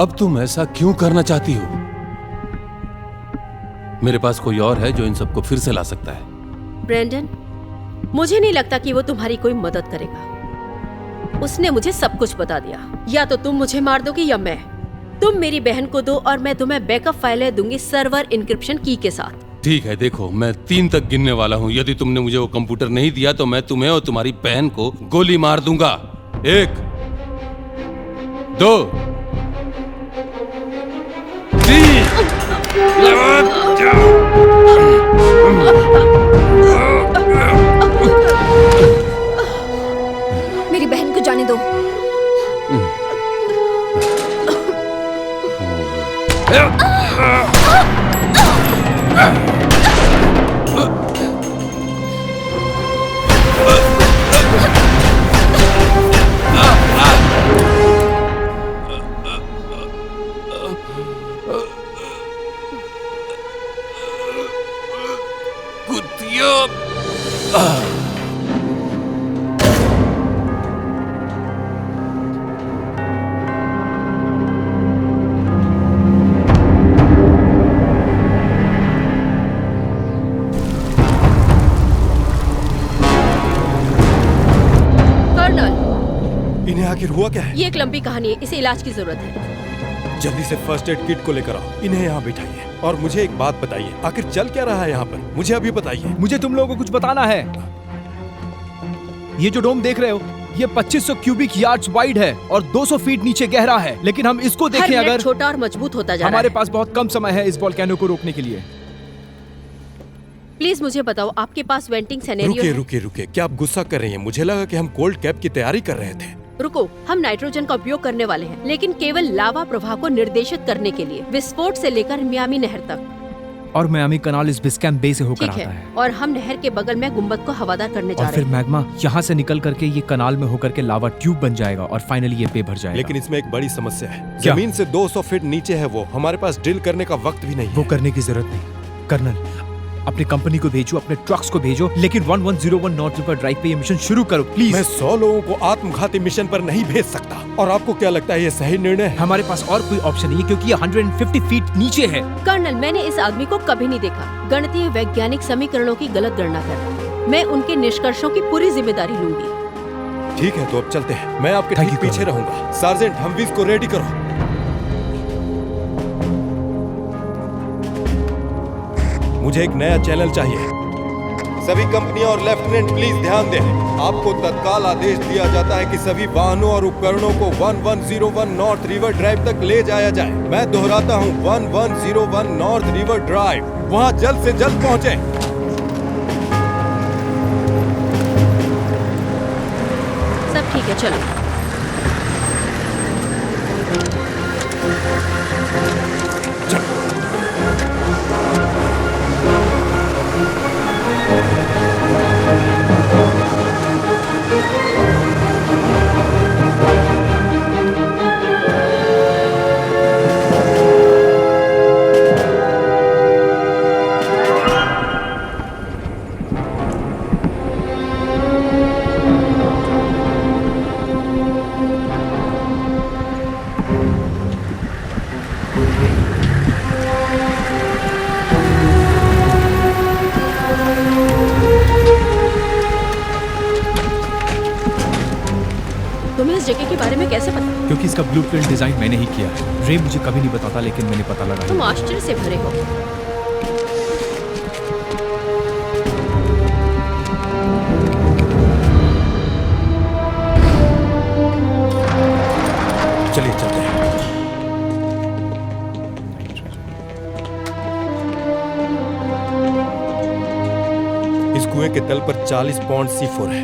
अब तुम ऐसा क्यों करना चाहती हो? मेरे पास कोई और है जो इन सबको फिर से ला सकता है। ब्रैंडन, मुझे नहीं लगता कि वो तुम्हारी कोई मदद करेगा। उसने मुझे सब कुछ बता दिया। या तो तुम मुझे मार दोगी या मैं। तुम मेरी बहन को दो और मैं तुम्हें बैकअप फाइलें दूंगी सर्वर इंक्रिप्शन की के साथ। ठीक है, देखो मैं 3 तक गिनने वाला हूँ। यदि तुमने मुझे वो कंप्यूटर नहीं दिया तो मैं तुम्हें और तुम्हारी बहन को गोली मार दूंगा। 1 2 मेरी बहन को जाने दो। इन्हें आखिर हुआ क्या है? ये एक लंबी कहानी है, इसे इलाज की जरूरत है। जल्दी से फर्स्ट एड किट को लेकर आओ। इन्हें यहाँ बिठाइए और मुझे एक बात बताइए, आखिर चल क्या रहा है यहाँ पर? मुझे अभी बताइए। मुझे तुम लोगों को कुछ बताना है। ये जो डोम देख रहे हो, ये 2500 क्यूबिक यार्ड्स वाइड है और 200 फीट नीचे गहरा है। लेकिन हम इसको देखें, अगर छोटा और मजबूत होता जा रहा है। हमारे पास बहुत कम समय है इस वोल्केनो को रोकने के लिए। प्लीज मुझे बताओ, आपके पास वेंटिंग सिनेरियो है? रुके, क्या आप गुस्सा कर रही हैं? मुझे लगा कि हम कोल्ड कैप की तैयारी कर रहे थे। रुको, हम नाइट्रोजन का उपयोग करने वाले हैं, लेकिन केवल लावा प्रवाह को निर्देशित करने के लिए, विस्फोट से लेकर मियामी नहर तक। और मियामी कनाल इस बिस्कैम बे से होकर ठीक आता है। और हम नहर के बगल में गुंबद को हवादार करने जा और रहे फिर हैं। मैग्मा यहाँ से निकल करके ये कनाल में होकर के लावा ट्यूब बन जाएगा और फाइनली ये बे भर जाएगा। लेकिन इसमें एक बड़ी समस्या है। क्या? जमीन से 200 फीट नीचे है वो। हमारे पास ड्रिल करने का वक्त भी नहीं है। वो करने की जरूरत नहीं। कर्नल, अपनी कंपनी को भेजो, अपने ट्रक्स को भेजो, लेकिन 1101 नॉर्थ रिवर ड्राइव पे ये मिशन शुरू करो प्लीज। मैं 100 लोगों को आत्मघाती मिशन पर नहीं भेज सकता। और आपको क्या लगता है ये सही निर्णय है? हमारे पास और कोई ऑप्शन नहीं है क्योंकि ये 150 फीट नीचे है। कर्नल, मैंने इस आदमी को कभी नहीं देखा। गणितीय वैज्ञानिक समीकरणों की गलत गणना कर, मैं उनके निष्कर्षों की पूरी जिम्मेदारी लूंगी। ठीक है, तो अब चलते हैं। मैं आपके ठीक पीछे रहूंगा। सार्जेंट, हमवीज को रेडी करो। मुझे एक नया चैनल चाहिए। सभी कंपनियां और लेफ्टिनेंट प्लीज ध्यान दें। आपको तत्काल आदेश दिया जाता है कि सभी वाहनों और उपकरणों को 1101 नॉर्थ रिवर ड्राइव तक ले जाया जाए। मैं दोहराता हूं, 1101 नॉर्थ रिवर ड्राइव। वहां जल्द से जल्द पहुंचे। सब ठीक है, चलो। में कैसे पता? क्योंकि इसका ब्लूप्रिंट डिजाइन मैंने ही किया है। रे मुझे कभी नहीं बताता, लेकिन मैंने पता लगाया। तुम आश्चर्य से भरे हो। चलिए चलते हैं। इस कुएं के तल पर 40 पौंड C4 है।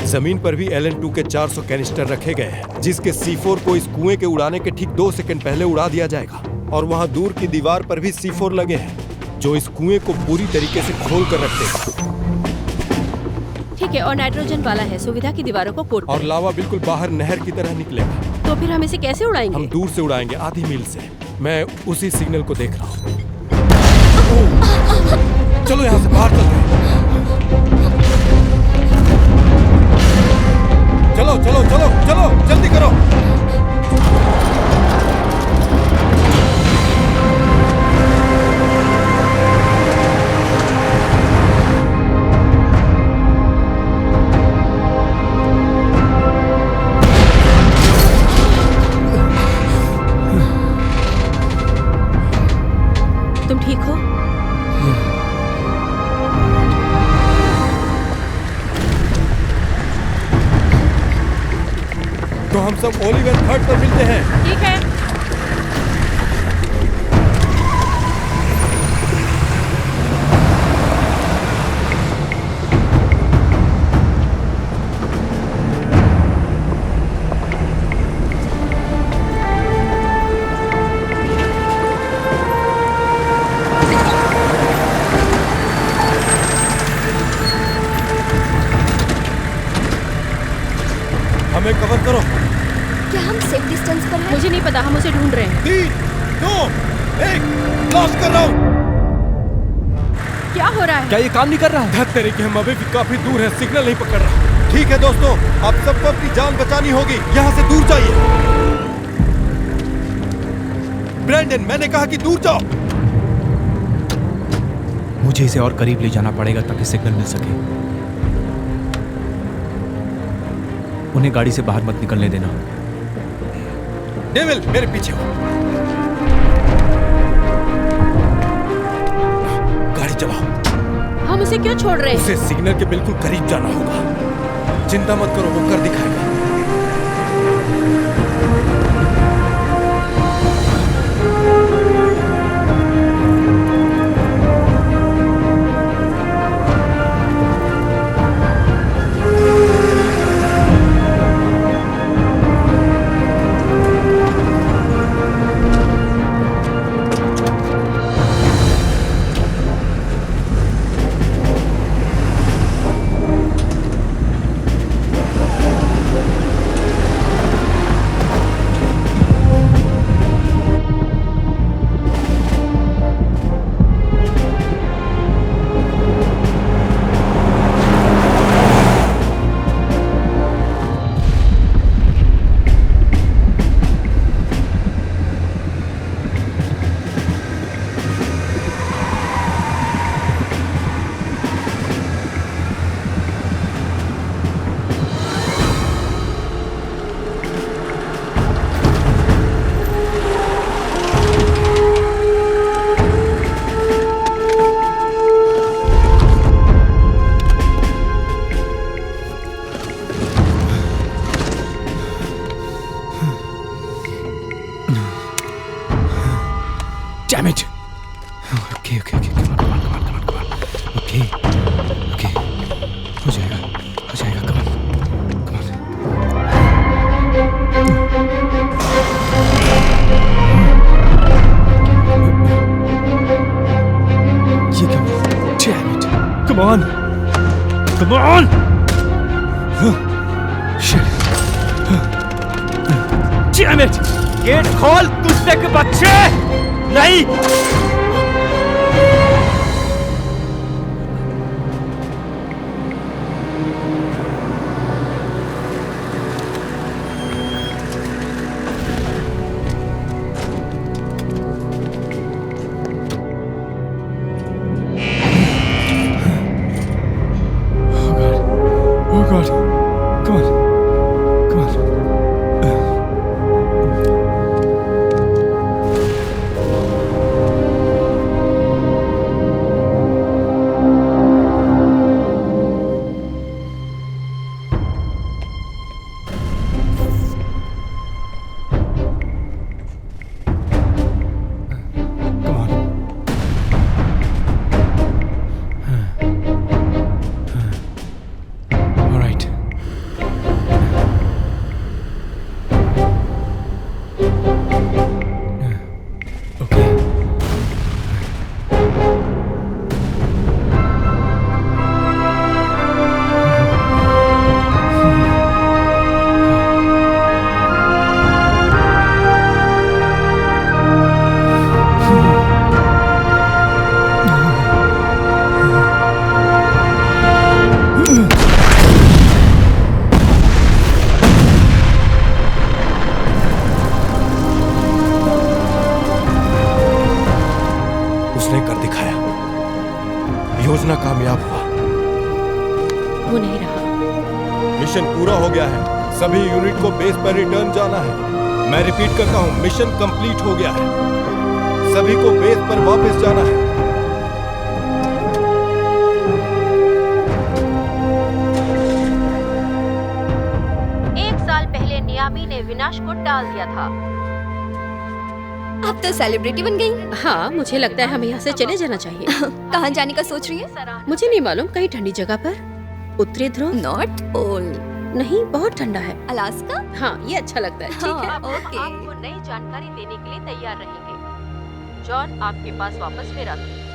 जमीन पर भी LN2 के 400 कैनिस्टर रखे गए हैं, जिसके C4 को इस कुएं के उड़ाने के ठीक 2 सेकंड पहले उड़ा दिया जाएगा। और वहां दूर की दीवार पर भी C4 लगे हैं, जो इस कुएं को पूरी तरीके से खोल कर रख देगा। ठीक है, और नाइट्रोजन वाला है, सुविधा की दीवारों को कोट और लावा बिल्कुल बाहर नहर की तरह निकलेगा। तो फिर हम इसे कैसे उड़ाएंगे? हम दूर से उड़ाएंगे, आधी मील से। मैं उसी सिग्नल को देख रहा हूँ। चलो यहाँ से बाहर चलते हैं। चलो चलो चलो चलो, जल्दी करो। तुम ठीक हो? तो हम सब ओलिवर थर्ड पर मिलते हैं। ठीक है। हमें कवर करो। क्या हम सेफ डिस्टेंस पर हैं? मुझे नहीं पता, हम उसे ढूंढ रहे हैं। 3, 2, 1, लॉस कर रहा हूँ। क्या हो रहा है? क्या ये काम नहीं कर रहा है? धत तेरे के, हम अभी भी काफी दूर हैं, सिग्नल नहीं पकड़ रहा। ठीक है दोस्तों, आप सबको अपनी जान बचानी होगी, यहाँ से दूर जाइए। ब्रैंडन, मैंने कहा कि दूर जाओ। मुझे इसे और करीब ले जाना पड़ेगा ताकि सिग्नल मिल सके। उन्हें गाड़ी से बाहर मत निकलने देना। डेविल, मेरे पीछे हो। गाड़ी चलाओ। हम उसे क्यों छोड़ रहे हैं? उसे सिग्नल के बिल्कुल करीब जाना होगा। चिंता मत करो, वो कर दिखाएगा। Damn it! Okay. Come on. Okay. हो जाएगा. Come on. ये क्या? Damn it! Come on! Shit! Damn it! Gate खोल, कुत्ते के बच्चे! नहीं! उसने कर दिखाया। योजना कामयाब हुआ। वो नहीं रहा। मिशन पूरा हो गया है। सभी यूनिट को बेस पर रिटर्न जाना है। मैं रिपीट करता हूँ, मिशन कंप्लीट हो गया है। सभी को बेस पर वापस जाना है। एक साल पहले नियामी ने विनाश को टाल दिया था। अब तो सेलिब्रिटी बन गई। हाँ, मुझे लगता है हमें यहाँ से चले जाना चाहिए। कहाँ जाने का सोच रही है? मुझे नहीं मालूम, कहीं ठंडी जगह पर। उत्तरी ध्रुव? North pole? नहीं, बहुत ठंडा है। अलास्का? हाँ, ये अच्छा लगता है। ठीक है। ओके। आपको नई जानकारी देने के लिए तैयार रहेंगे। जॉन आपके पास वापस फिर आते हैं।